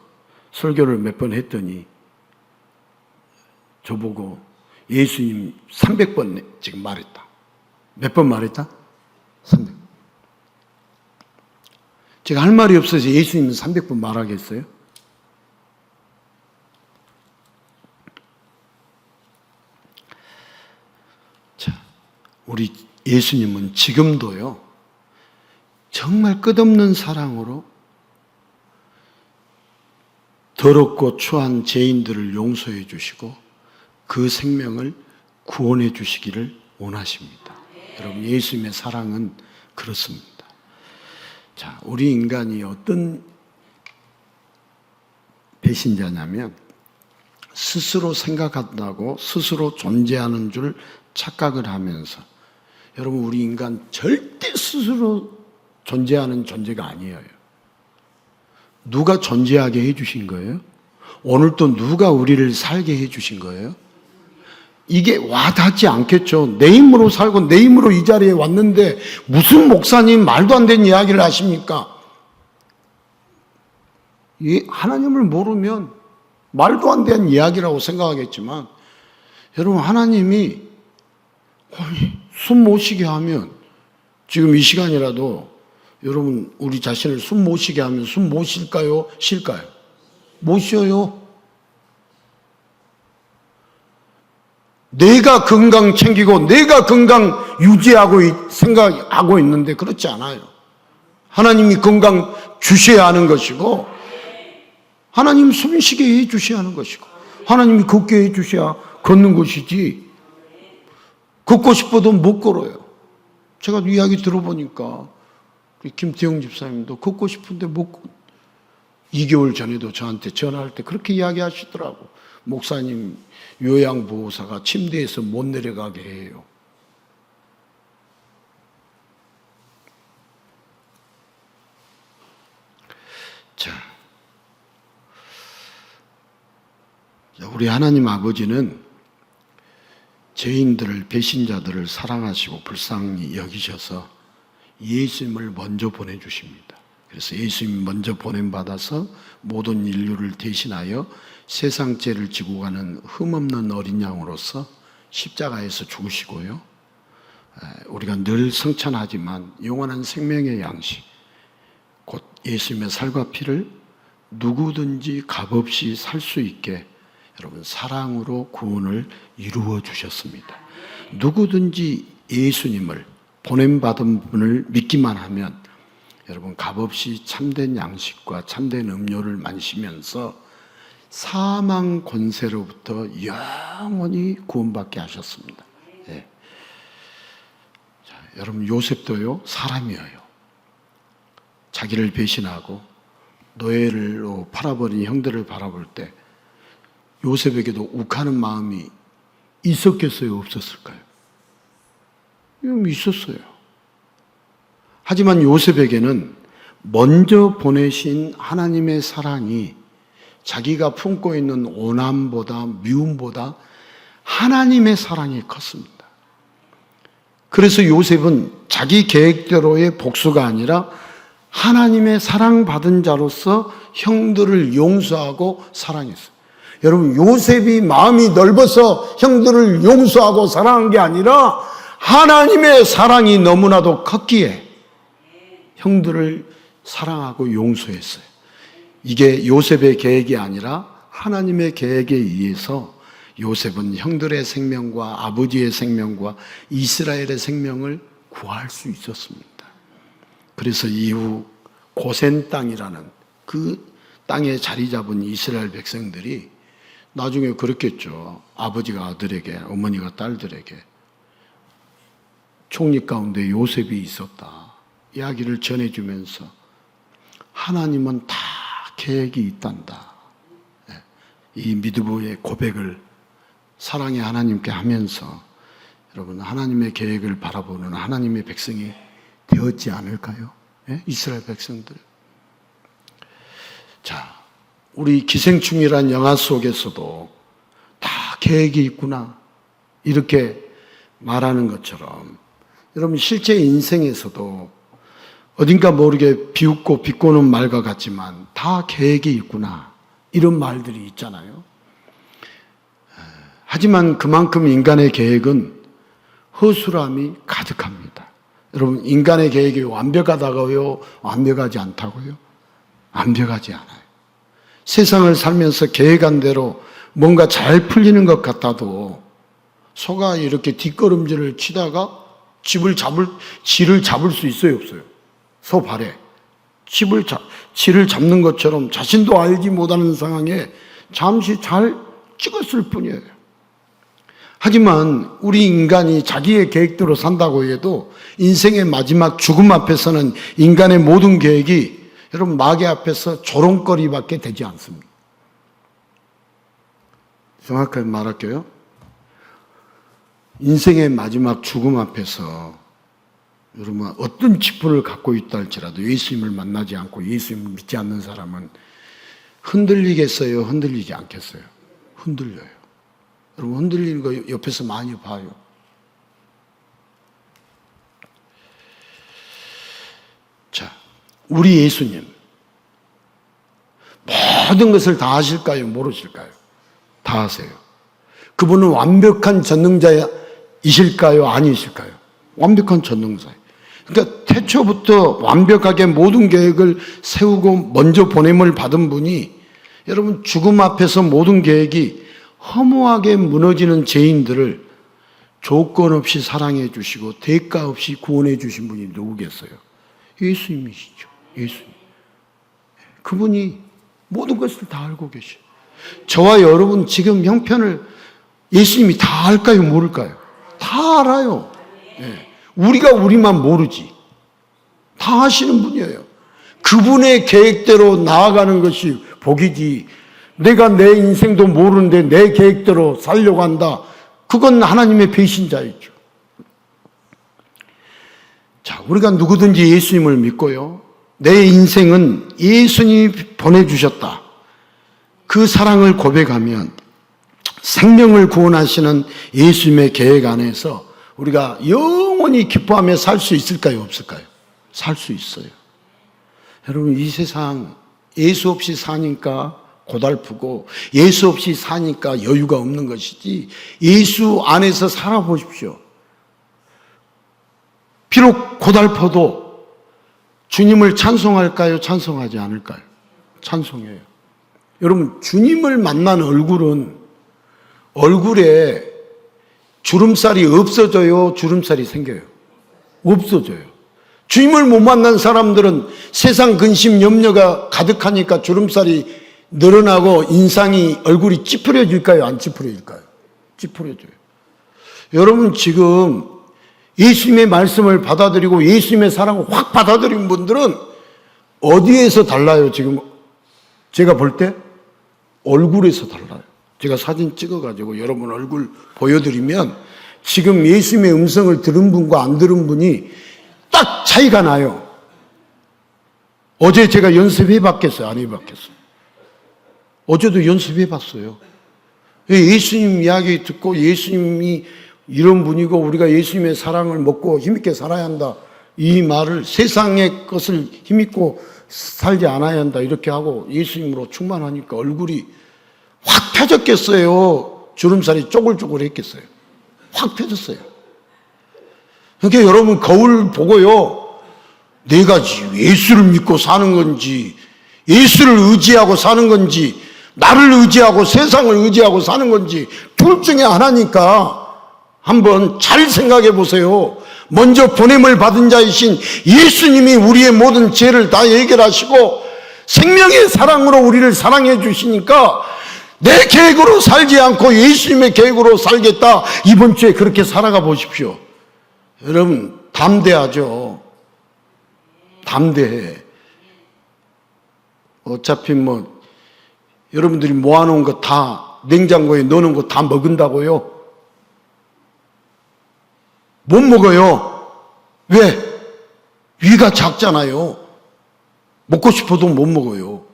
설교를 몇 번 했더니 저보고 예수님 300번 지금 말했다. 몇 번 말했다? 300번. 제가 할 말이 없어서 예수님은 300번 말하겠어요? 자, 우리 예수님은 지금도요, 정말 끝없는 사랑으로 더럽고 추한 죄인들을 용서해 주시고 그 생명을 구원해 주시기를 원하십니다. 여러분, 예수님의 사랑은 그렇습니다. 자, 우리 인간이 어떤 배신자냐면 스스로 생각한다고 스스로 존재하는 줄 착각을 하면서, 여러분, 우리 인간 절대 스스로 존재하는 존재가 아니에요. 누가 존재하게 해주신 거예요? 오늘 또 누가 우리를 살게 해주신 거예요? 이게 와닿지 않겠죠. 내 힘으로 살고 내 힘으로 이 자리에 왔는데 무슨 목사님 말도 안 되는 이야기를 하십니까? 이 하나님을 모르면 말도 안 되는 이야기라고 생각하겠지만, 여러분, 하나님이 숨 못 쉬게 하면, 지금 이 시간이라도 여러분 우리 자신을 숨 못 쉬게 하면 숨 못 쉴까요? 쉴까요? 못 쉬어요. 내가 건강 챙기고 내가 건강 유지하고 생각하고 있는데 그렇지 않아요. 하나님이 건강 주셔야 하는 것이고, 하나님 숨 쉬게 해 주셔야 하는 것이고, 하나님이 걷게 해 주셔야 걷는 것이지, 걷고 싶어도 못 걸어요. 제가 이야기 들어보니까 김태형 집사님도 걷고 싶은데 못 걷. 2개월 전에도 저한테 전화할 때 그렇게 이야기하시더라고. 목사님, 요양보호사가 침대에서 못 내려가게 해요. 자, 우리 하나님 아버지는 죄인들을, 배신자들을 사랑하시고 불쌍히 여기셔서 예수님을 먼저 보내주십니다. 그래서 예수님이 먼저 보냄받아서 모든 인류를 대신하여 세상 죄를 지고 가는 흠없는 어린 양으로서 십자가에서 죽으시고요, 우리가 늘 성찬하지만 영원한 생명의 양식, 곧 예수님의 살과 피를 누구든지 값없이 살 수 있게 여러분 사랑으로 구원을 이루어 주셨습니다. 누구든지 예수님을, 보냄받은 분을 믿기만 하면 여러분 값없이 참된 양식과 참된 음료를 마시면서 사망 권세로부터 영원히 구원받게 하셨습니다. 예. 자, 여러분, 요셉도요 사람이에요. 자기를 배신하고 노예로 팔아버린 형들을 바라볼 때 요셉에게도 욱하는 마음이 있었겠어요? 없었을까요? 있었어요. 하지만 요셉에게는 먼저 보내신 하나님의 사랑이 자기가 품고 있는 오남보다, 미움보다 하나님의 사랑이 컸습니다. 그래서 요셉은 자기 계획대로의 복수가 아니라 하나님의 사랑받은 자로서 형들을 용서하고 사랑했어요. 여러분, 요셉이 마음이 넓어서 형들을 용서하고 사랑한 게 아니라 하나님의 사랑이 너무나도 컸기에 형들을 사랑하고 용서했어요. 이게 요셉의 계획이 아니라 하나님의 계획에 의해서 요셉은 형들의 생명과 아버지의 생명과 이스라엘의 생명을 구할 수 있었습니다. 그래서 이후 고센 땅이라는 그 땅에 자리 잡은 이스라엘 백성들이 나중에 그렇겠죠. 아버지가 아들에게, 어머니가 딸들에게 총리 가운데 요셉이 있었다 이야기를 전해주면서 하나님은 다 계획이 있단다. 이 미드보의 고백을 사랑의 하나님께 하면서 여러분 하나님의 계획을 바라보는 하나님의 백성이 되었지 않을까요? 예? 이스라엘 백성들. 자, 우리 기생충이란 영화 속에서도 다 계획이 있구나 이렇게 말하는 것처럼 여러분 실제 인생에서도 어딘가 모르게 비웃고 비꼬는 말과 같지만 다 계획이 있구나 이런 말들이 있잖아요. 하지만 그만큼 인간의 계획은 허술함이 가득합니다. 여러분 인간의 계획이 완벽하다고요? 완벽하지 않다고요? 완벽하지 않아요. 세상을 살면서 계획한 대로 뭔가 잘 풀리는 것 같아도 소가 이렇게 뒷걸음질을 치다가 쥐를 잡을 수 있어요, 없어요? 소 발에 쥐를 잡는 것처럼 자신도 알지 못하는 상황에 잠시 잘 찍었을 뿐이에요. 하지만 우리 인간이 자기의 계획대로 산다고 해도 인생의 마지막 죽음 앞에서는 인간의 모든 계획이 여러분 마귀 앞에서 조롱거리밖에 되지 않습니다. 정확하게 말할게요. 인생의 마지막 죽음 앞에서 여러분 어떤 직분을 갖고 있다 할지라도 예수님을 만나지 않고 예수님을 믿지 않는 사람은 흔들리겠어요? 흔들리지 않겠어요? 흔들려요. 여러분 흔들리는 거 옆에서 많이 봐요. 자, 우리 예수님 모든 것을 다 하실까요? 모르실까요? 다 하세요. 그분은 완벽한 전능자이실까요? 아니실까요? 완벽한 전능자예요. 그러니까 태초부터 완벽하게 모든 계획을 세우고 먼저 보냄을 받은 분이 여러분 죽음 앞에서 모든 계획이 허무하게 무너지는 죄인들을 조건 없이 사랑해 주시고 대가 없이 구원해 주신 분이 누구겠어요? 예수님이시죠. 예수님. 그분이 모든 것을 다 알고 계셔요. 저와 여러분 지금 형편을 예수님이 다 알까요? 모를까요? 다 알아요. 네. 우리가 우리만 모르지. 다 아시는 분이에요. 그분의 계획대로 나아가는 것이 복이지. 내가 내 인생도 모르는데 내 계획대로 살려고 한다. 그건 하나님의 배신자이죠. 자, 우리가 누구든지 예수님을 믿고요. 내 인생은 예수님이 보내주셨다. 그 사랑을 고백하면 생명을 구원하시는 예수님의 계획 안에서 우리가 영원히 기뻐하며 살 수 있을까요? 없을까요? 살 수 있어요. 여러분 이 세상 예수 없이 사니까 고달프고 예수 없이 사니까 여유가 없는 것이지 예수 안에서 살아보십시오. 비록 고달퍼도 주님을 찬송할까요? 찬송하지 않을까요? 찬송해요. 여러분 주님을 만난 얼굴에 주름살이 없어져요? 주름살이 생겨요? 없어져요. 주님을 못 만난 사람들은 세상 근심 염려가 가득하니까 주름살이 늘어나고 얼굴이 찌푸려질까요? 안 찌푸려질까요? 찌푸려져요. 여러분 지금 예수님의 말씀을 받아들이고 예수님의 사랑을 확 받아들인 분들은 어디에서 달라요? 지금 제가 볼 때 얼굴에서 달라요. 제가 사진 찍어가지고 여러분 얼굴 보여드리면 지금 예수님의 음성을 들은 분과 안 들은 분이 딱 차이가 나요. 어제 제가 연습해 봤겠어요? 안 해봤겠어요? 어제도 연습해 봤어요. 예수님 이야기 듣고 예수님이 이런 분이고 우리가 예수님의 사랑을 먹고 힘있게 살아야 한다. 이 말을 세상의 것을 힘있고 살지 않아야 한다. 이렇게 하고 예수님으로 충만하니까 얼굴이 확 펴졌겠어요? 주름살이 쪼글쪼글 했겠어요? 확 펴졌어요. 그러니까 여러분 거울 보고요. 내가 예수를 믿고 사는 건지 예수를 의지하고 사는 건지 나를 의지하고 세상을 의지하고 사는 건지 둘 중에 하나니까 한번 잘 생각해 보세요. 먼저 보냄을 받은 자이신 예수님이 우리의 모든 죄를 다 해결하시고 생명의 사랑으로 우리를 사랑해 주시니까 내 계획으로 살지 않고 예수님의 계획으로 살겠다. 이번 주에 그렇게 살아가 보십시오. 여러분 담대하죠. 담대해. 어차피 여러분들이 모아놓은 거 다 냉장고에 넣어놓은 거 다 먹은다고요? 못 먹어요. 왜? 위가 작잖아요. 먹고 싶어도 못 먹어요.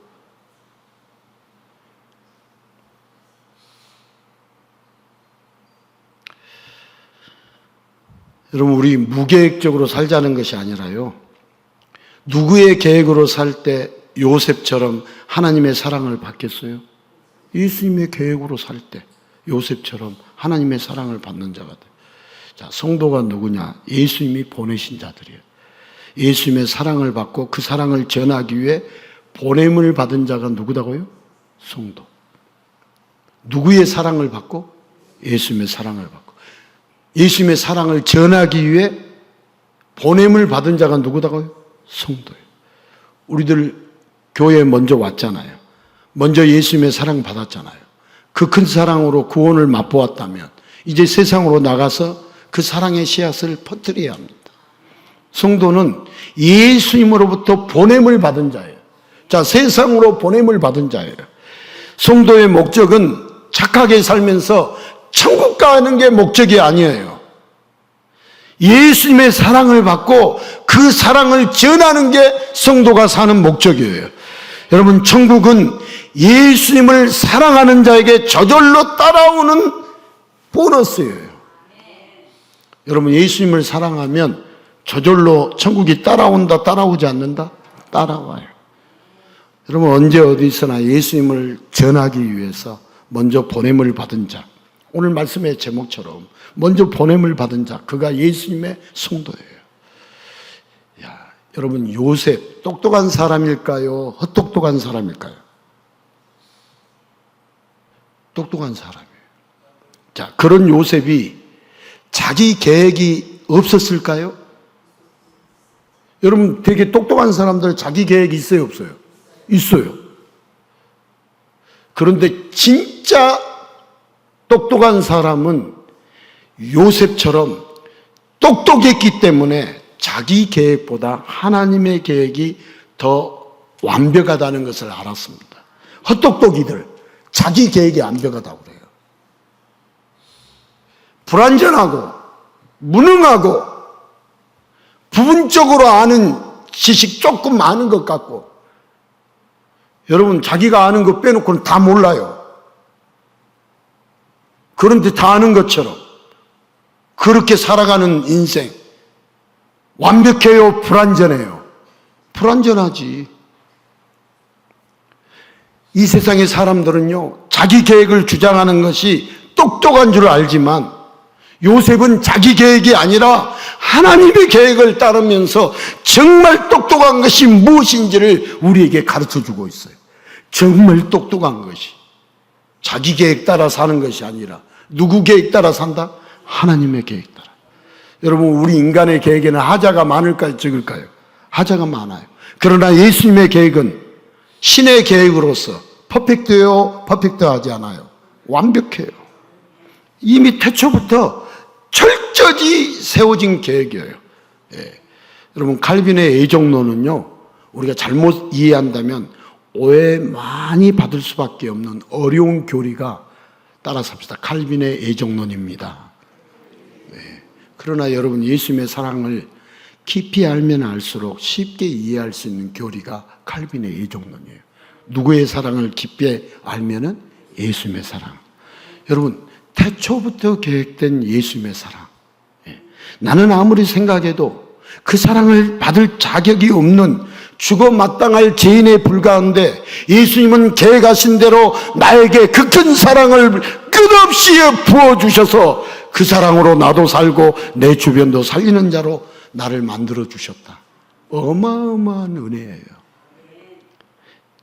여러분, 우리 무계획적으로 살자는 것이 아니라요, 누구의 계획으로 살 때 요셉처럼 하나님의 사랑을 받겠어요? 예수님의 계획으로 살 때 요셉처럼 하나님의 사랑을 받는 자가 돼요. 자, 성도가 누구냐? 예수님이 보내신 자들이에요. 예수님의 사랑을 받고 그 사랑을 전하기 위해 보냄을 받은 자가 누구다고요? 성도. 누구의 사랑을 받고? 예수님의 사랑을 받고. 예수님의 사랑을 전하기 위해 보냄을 받은 자가 누구다고요? 성도예요. 우리들 교회에 먼저 왔잖아요. 먼저 예수님의 사랑 받았잖아요. 그 큰 사랑으로 구원을 맛보았다면 이제 세상으로 나가서 그 사랑의 씨앗을 퍼뜨려야 합니다. 성도는 예수님으로부터 보냄을 받은 자예요. 자, 세상으로 보냄을 받은 자예요. 성도의 목적은 착하게 살면서 천국 가는 게 목적이 아니에요. 예수님의 사랑을 받고 그 사랑을 전하는 게 성도가 사는 목적이에요. 여러분, 천국은 예수님을 사랑하는 자에게 저절로 따라오는 보너스예요. 여러분, 예수님을 사랑하면 저절로 천국이 따라온다, 따라오지 않는다? 따라와요. 여러분, 언제 어디서나 예수님을 전하기 위해서 먼저 보냄을 받은 자, 오늘 말씀의 제목처럼 먼저 보냄을 받은 자, 그가 예수님의 성도예요. 야, 여러분, 요셉 똑똑한 사람일까요? 헛똑똑한 사람일까요? 똑똑한 사람이에요. 자, 그런 요셉이 자기 계획이 없었을까요? 여러분, 되게 똑똑한 사람들 자기 계획이 있어요, 없어요? 있어요. 그런데 진짜 똑똑한 사람은 요셉처럼 똑똑했기 때문에 자기 계획보다 하나님의 계획이 더 완벽하다는 것을 알았습니다. 헛똑똑이들, 자기 계획이 완벽하다고 그래요. 불완전하고 무능하고 부분적으로 아는 지식 조금 아는 것 같고, 여러분, 자기가 아는 거 빼놓고는 다 몰라요. 그런데 다 아는 것처럼 그렇게 살아가는 인생, 완벽해요? 불완전해요? 불완전하지. 이 세상의 사람들은요, 자기 계획을 주장하는 것이 똑똑한 줄 알지만 요셉은 자기 계획이 아니라 하나님의 계획을 따르면서 정말 똑똑한 것이 무엇인지를 우리에게 가르쳐주고 있어요. 정말 똑똑한 것이 자기 계획 따라 사는 것이 아니라 누구 계획 따라 산다? 하나님의 계획 따라. 여러분, 우리 인간의 계획에는 하자가 많을까요? 적을까요? 하자가 많아요. 그러나 예수님의 계획은 신의 계획으로서 퍼펙트해요? 퍼펙트하지 않아요? 완벽해요. 이미 태초부터 철저히 세워진 계획이에요. 예. 여러분, 칼빈의 애정론은요, 우리가 잘못 이해한다면 오해 많이 받을 수밖에 없는 어려운 교리가, 따라 삽시다, 칼빈의 애정론입니다. 네. 그러나 여러분, 예수님의 사랑을 깊이 알면 알수록 쉽게 이해할 수 있는 교리가 칼빈의 애정론이에요. 누구의 사랑을 깊이 알면은 예수님의 사랑. 여러분, 태초부터 계획된 예수님의 사랑. 예. 나는 아무리 생각해도 그 사랑을 받을 자격이 없는 죽어 마땅할 죄인에 불과한데 예수님은 계획하신 대로 나에게 그 큰 사랑을 끝없이 부어주셔서 그 사랑으로 나도 살고 내 주변도 살리는 자로 나를 만들어 주셨다. 어마어마한 은혜예요.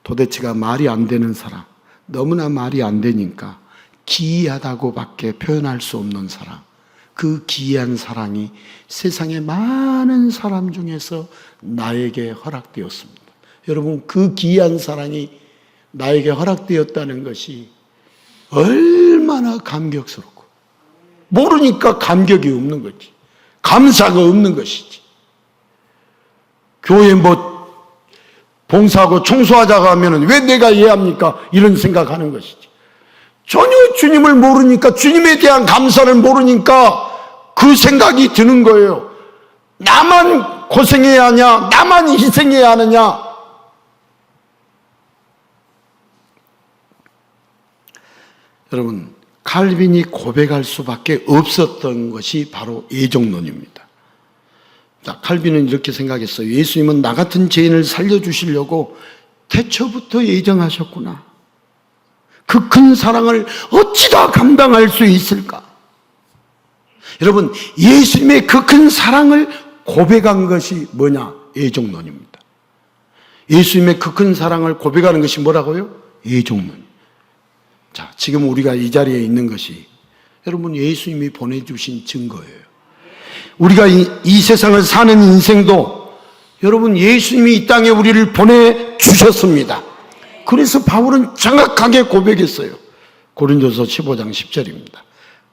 도대체가 말이 안 되는 사랑, 너무나 말이 안 되니까 기이하다고밖에 표현할 수 없는 사랑, 그 기이한 사랑이 세상의 많은 사람 중에서 나에게 허락되었습니다. 여러분, 그 기이한 사랑이 나에게 허락되었다는 것이 얼마나 감격스럽고, 모르니까 감격이 없는 거지, 감사가 없는 것이지. 교회 봉사하고 청소하자고 하면 왜 내가 해야 합니까? 이런 생각하는 것이지. 전혀 주님을 모르니까, 주님에 대한 감사를 모르니까 그 생각이 드는 거예요. 나만 고생해야 하냐? 나만 희생해야 하느냐? 여러분, 칼빈이 고백할 수밖에 없었던 것이 바로 애정론입니다. 자, 칼빈은 이렇게 생각했어요. 예수님은 나 같은 죄인을 살려주시려고 태초부터 애정하셨구나. 그 큰 사랑을 어찌다 감당할 수 있을까? 여러분, 예수님의 그 큰 사랑을 고백한 것이 뭐냐? 애정론입니다. 예수님의 그 큰 사랑을 고백하는 것이 뭐라고요? 애정론. 자, 지금 우리가 이 자리에 있는 것이 여러분 예수님이 보내주신 증거예요. 우리가 이 세상을 사는 인생도 여러분 예수님이 이 땅에 우리를 보내주셨습니다. 그래서 바울은 정확하게 고백했어요. 고린도서 15장 10절입니다.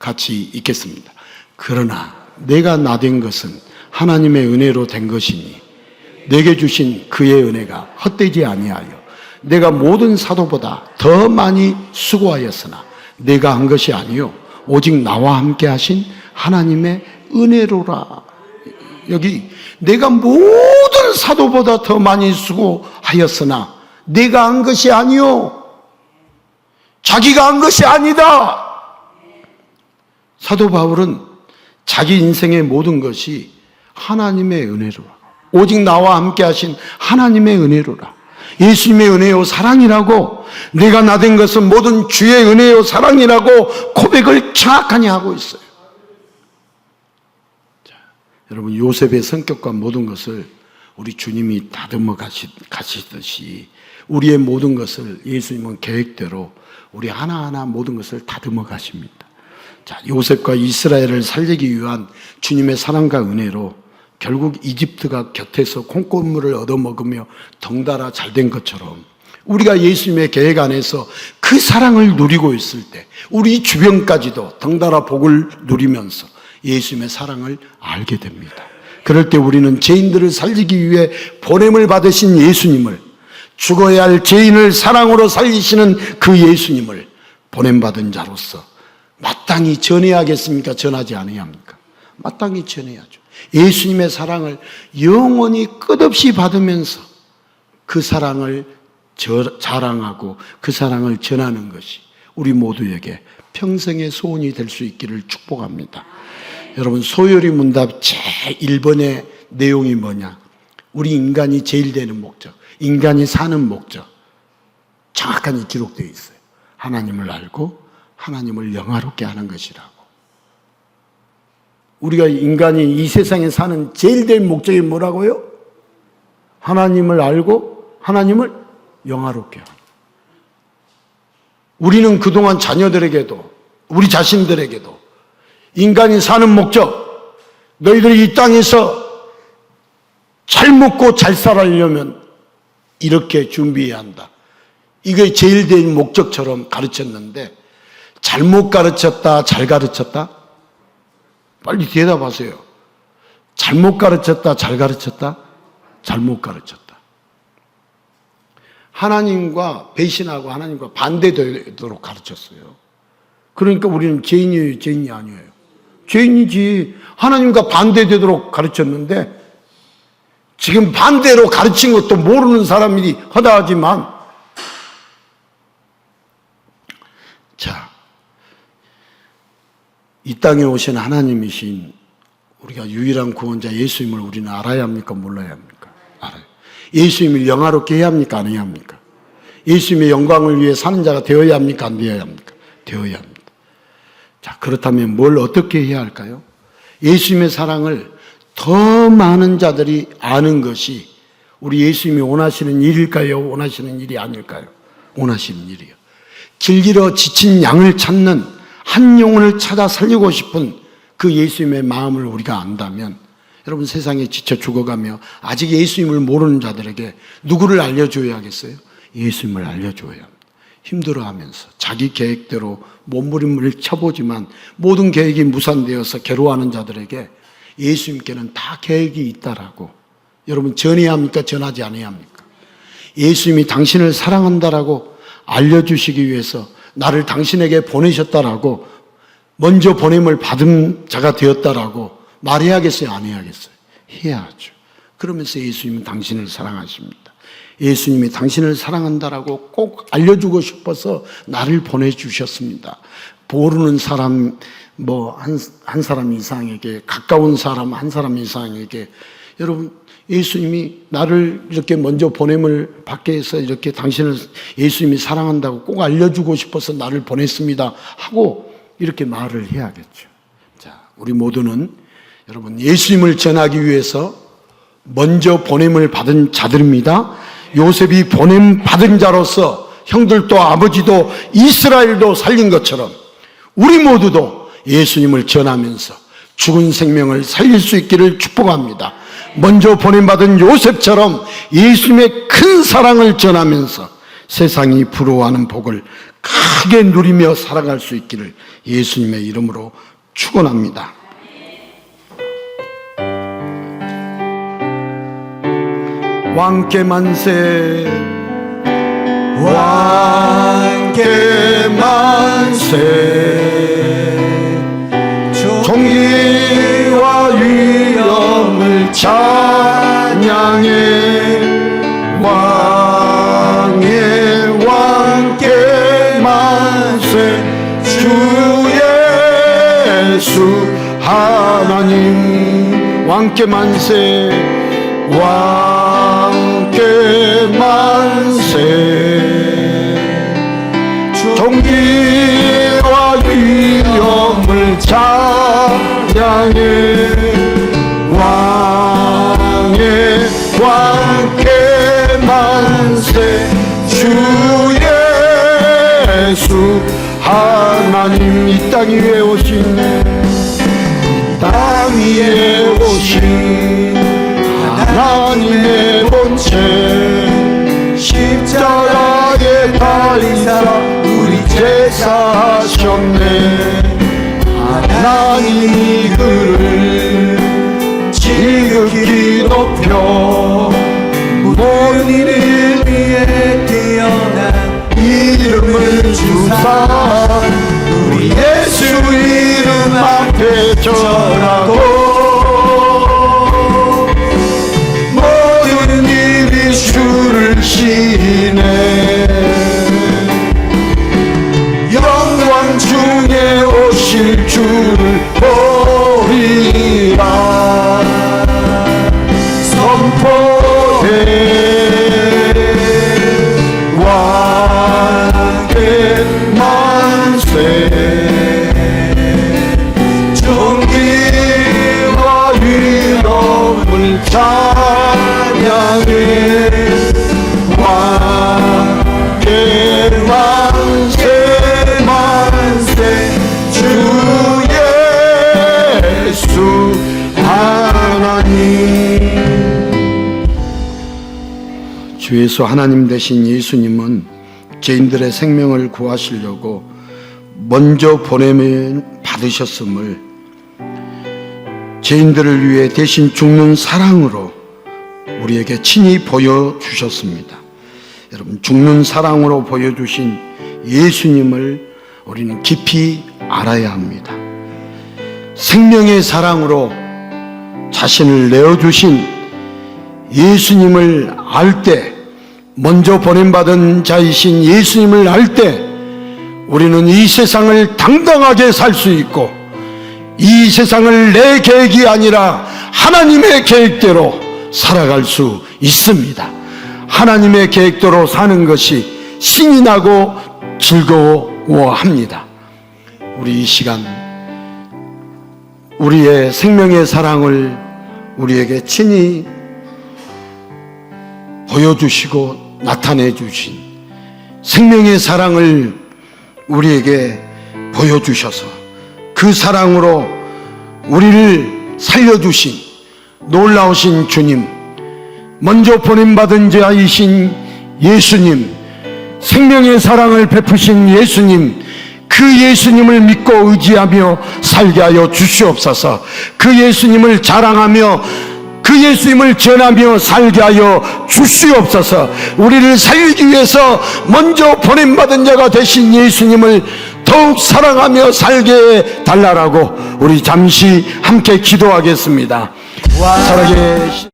같이 읽겠습니다. 그러나 내가 나 된 것은 하나님의 은혜로 된 것이니 내게 주신 그의 은혜가 헛되지 아니하여 내가 모든 사도보다 더 많이 수고하였으나 내가 한 것이 아니요 오직 나와 함께 하신 하나님의 은혜로라. 여기 내가 모든 사도보다 더 많이 수고하였으나 내가 한 것이 아니요 자기가 한 것이 아니다. 사도 바울은 자기 인생의 모든 것이 하나님의 은혜로라. 오직 나와 함께 하신 하나님의 은혜로라. 예수님의 은혜요 사랑이라고, 내가 나 된 것은 모든 주의 은혜요 사랑이라고 고백을 정확하게 하고 있어요. 자, 여러분 요셉의 성격과 모든 것을 우리 주님이 다듬어 가시듯이 우리의 모든 것을 예수님은 계획대로 우리 하나하나 모든 것을 다듬어 가십니다. 자, 요셉과 이스라엘을 살리기 위한 주님의 사랑과 은혜로 결국 이집트가 곁에서 콩고물을 얻어먹으며 덩달아 잘된 것처럼 우리가 예수님의 계획 안에서 그 사랑을 누리고 있을 때 우리 주변까지도 덩달아 복을 누리면서 예수님의 사랑을 알게 됩니다. 그럴 때 우리는 죄인들을 살리기 위해 보냄을 받으신 예수님을, 죽어야 할 죄인을 사랑으로 살리시는 그 예수님을 보냄받은 자로서 마땅히 전해야겠습니까? 전하지 않아야 합니까? 마땅히 전해야죠. 예수님의 사랑을 영원히 끝없이 받으면서 그 사랑을 자랑하고 그 사랑을 전하는 것이 우리 모두에게 평생의 소원이 될 수 있기를 축복합니다. 여러분, 소요리 문답 제1번의 내용이 뭐냐? 우리 인간이 제일 되는 목적, 인간이 사는 목적 정확하게 기록되어 있어요. 하나님을 알고 하나님을 영화롭게 하는 것이라고. 우리가 인간이 이 세상에 사는 제일 된 목적이 뭐라고요? 하나님을 알고 하나님을 영화롭게 하는. 우리는 그동안 자녀들에게도 우리 자신들에게도 인간이 사는 목적, 너희들이 이 땅에서 잘 먹고 잘 살아려면 이렇게 준비해야 한다. 이게 제일 된 목적처럼 가르쳤는데 잘못 가르쳤다, 잘 가르쳤다? 빨리 대답하세요. 잘못 가르쳤다, 잘 가르쳤다? 잘못 가르쳤다. 하나님과 배신하고 하나님과 반대되도록 가르쳤어요. 그러니까 우리는 죄인이에요, 죄인이 아니에요? 죄인이지. 하나님과 반대되도록 가르쳤는데 지금 반대로 가르친 것도 모르는 사람이 허다하지만, 자, 이 땅에 오신 하나님이신 우리가 유일한 구원자 예수님을 우리는 알아야 합니까? 몰라야 합니까? 알아요. 예수님을 영화롭게 해야 합니까? 안 해야 합니까? 예수님의 영광을 위해 사는 자가 되어야 합니까? 안 되어야 합니까? 되어야 합니다. 자, 그렇다면 뭘 어떻게 해야 할까요? 예수님의 사랑을 더 많은 자들이 아는 것이 우리 예수님이 원하시는 일일까요? 원하시는 일이 아닐까요? 원하시는 일이요. 길 잃어 지친 양을 찾는 한 영혼을 찾아 살리고 싶은 그 예수님의 마음을 우리가 안다면, 여러분, 세상에 지쳐 죽어가며 아직 예수님을 모르는 자들에게 누구를 알려줘야 하겠어요? 예수님을 알려줘야 합니다. 힘들어하면서 자기 계획대로 몸부림을 쳐보지만 모든 계획이 무산되어서 괴로워하는 자들에게 예수님께는 다 계획이 있다라고 여러분 전해야 합니까? 전하지 않아야 합니까? 예수님이 당신을 사랑한다라고 알려주시기 위해서 나를 당신에게 보내셨다라고, 먼저 보냄을 받은 자가 되었다라고 말해야겠어요? 안 해야겠어요? 해야죠. 그러면서 예수님은 당신을 사랑하십니다. 예수님이 당신을 사랑한다라고 꼭 알려주고 싶어서 나를 보내주셨습니다. 모르는 사람 한 사람 이상에게, 가까운 사람 한 사람 이상에게, 여러분, 예수님이 나를 이렇게 먼저 보냄을 받게 해서 이렇게 당신을 예수님이 사랑한다고 꼭 알려주고 싶어서 나를 보냈습니다 하고 이렇게 말을 해야겠죠. 자, 우리 모두는 여러분 예수님을 전하기 위해서 먼저 보냄을 받은 자들입니다. 요셉이 보냄 받은 자로서 형들도 아버지도 이스라엘도 살린 것처럼 우리 모두도 예수님을 전하면서 죽은 생명을 살릴 수 있기를 축복합니다. 먼저 보냄받은 요셉처럼 예수님의 큰 사랑을 전하면서 세상이 부러워하는 복을 크게 누리며 살아갈 수 있기를 예수님의 이름으로 축원합니다. 왕께 만세, 왕께 만세, 정의와 위엄을 찬양해, 왕의 왕께 만세, 주 예수 하나님 왕께 만세, 왕께 만세, 존귀와 위엄을 찬양해, 왕의 왕께 만세, 주 예수 하나님 이 땅 위에 오신, 땅 위에 오신 하나님의 본체, 십자가에 달리사 우리 제사 하셨네. 하나님이 그를 지극히 높여 모든 일 위에 뛰어난 이름을 주사 우리 예수 이름 앞에 절하고 모든 일이 주를 시네. 영광 중에 오실 주를 보리라 선포해. 왕께 만세, 존귀와 위엄을 찬양해, 왕께 만세 만세, 주 예수 하나님. 주 예수 하나님 되신 예수님은 죄인들의 생명을 구하시려고 먼저 보냄을 받으셨음을 죄인들을 위해 대신 죽는 사랑으로 우리에게 친히 보여주셨습니다. 여러분, 죽는 사랑으로 보여주신 예수님을 우리는 깊이 알아야 합니다. 생명의 사랑으로 자신을 내어주신 예수님을 알 때, 먼저 보냄받은 자이신 예수님을 알 때 우리는 이 세상을 당당하게 살 수 있고, 이 세상을 내 계획이 아니라 하나님의 계획대로 살아갈 수 있습니다. 하나님의 계획대로 사는 것이 신이 나고 즐거워합니다. 우리 이 시간 우리의 생명의 사랑을 우리에게 친히 보여주시고 나타내 주신 생명의 사랑을 우리에게 보여주셔서 그 사랑으로 우리를 살려주신 놀라우신 주님, 먼저 보냄받은 자이신 예수님, 생명의 사랑을 베푸신 예수님, 그 예수님을 믿고 의지하며 살게 하여 주시옵소서. 그 예수님을 자랑하며 그 예수님을 전하며 살게 하여 주시옵소서. 우리를 살리기 위해서 먼저 보냄받은 자가 되신 예수님을 더욱 사랑하며 살게 달라라고 우리 잠시 함께 기도하겠습니다. 살아계신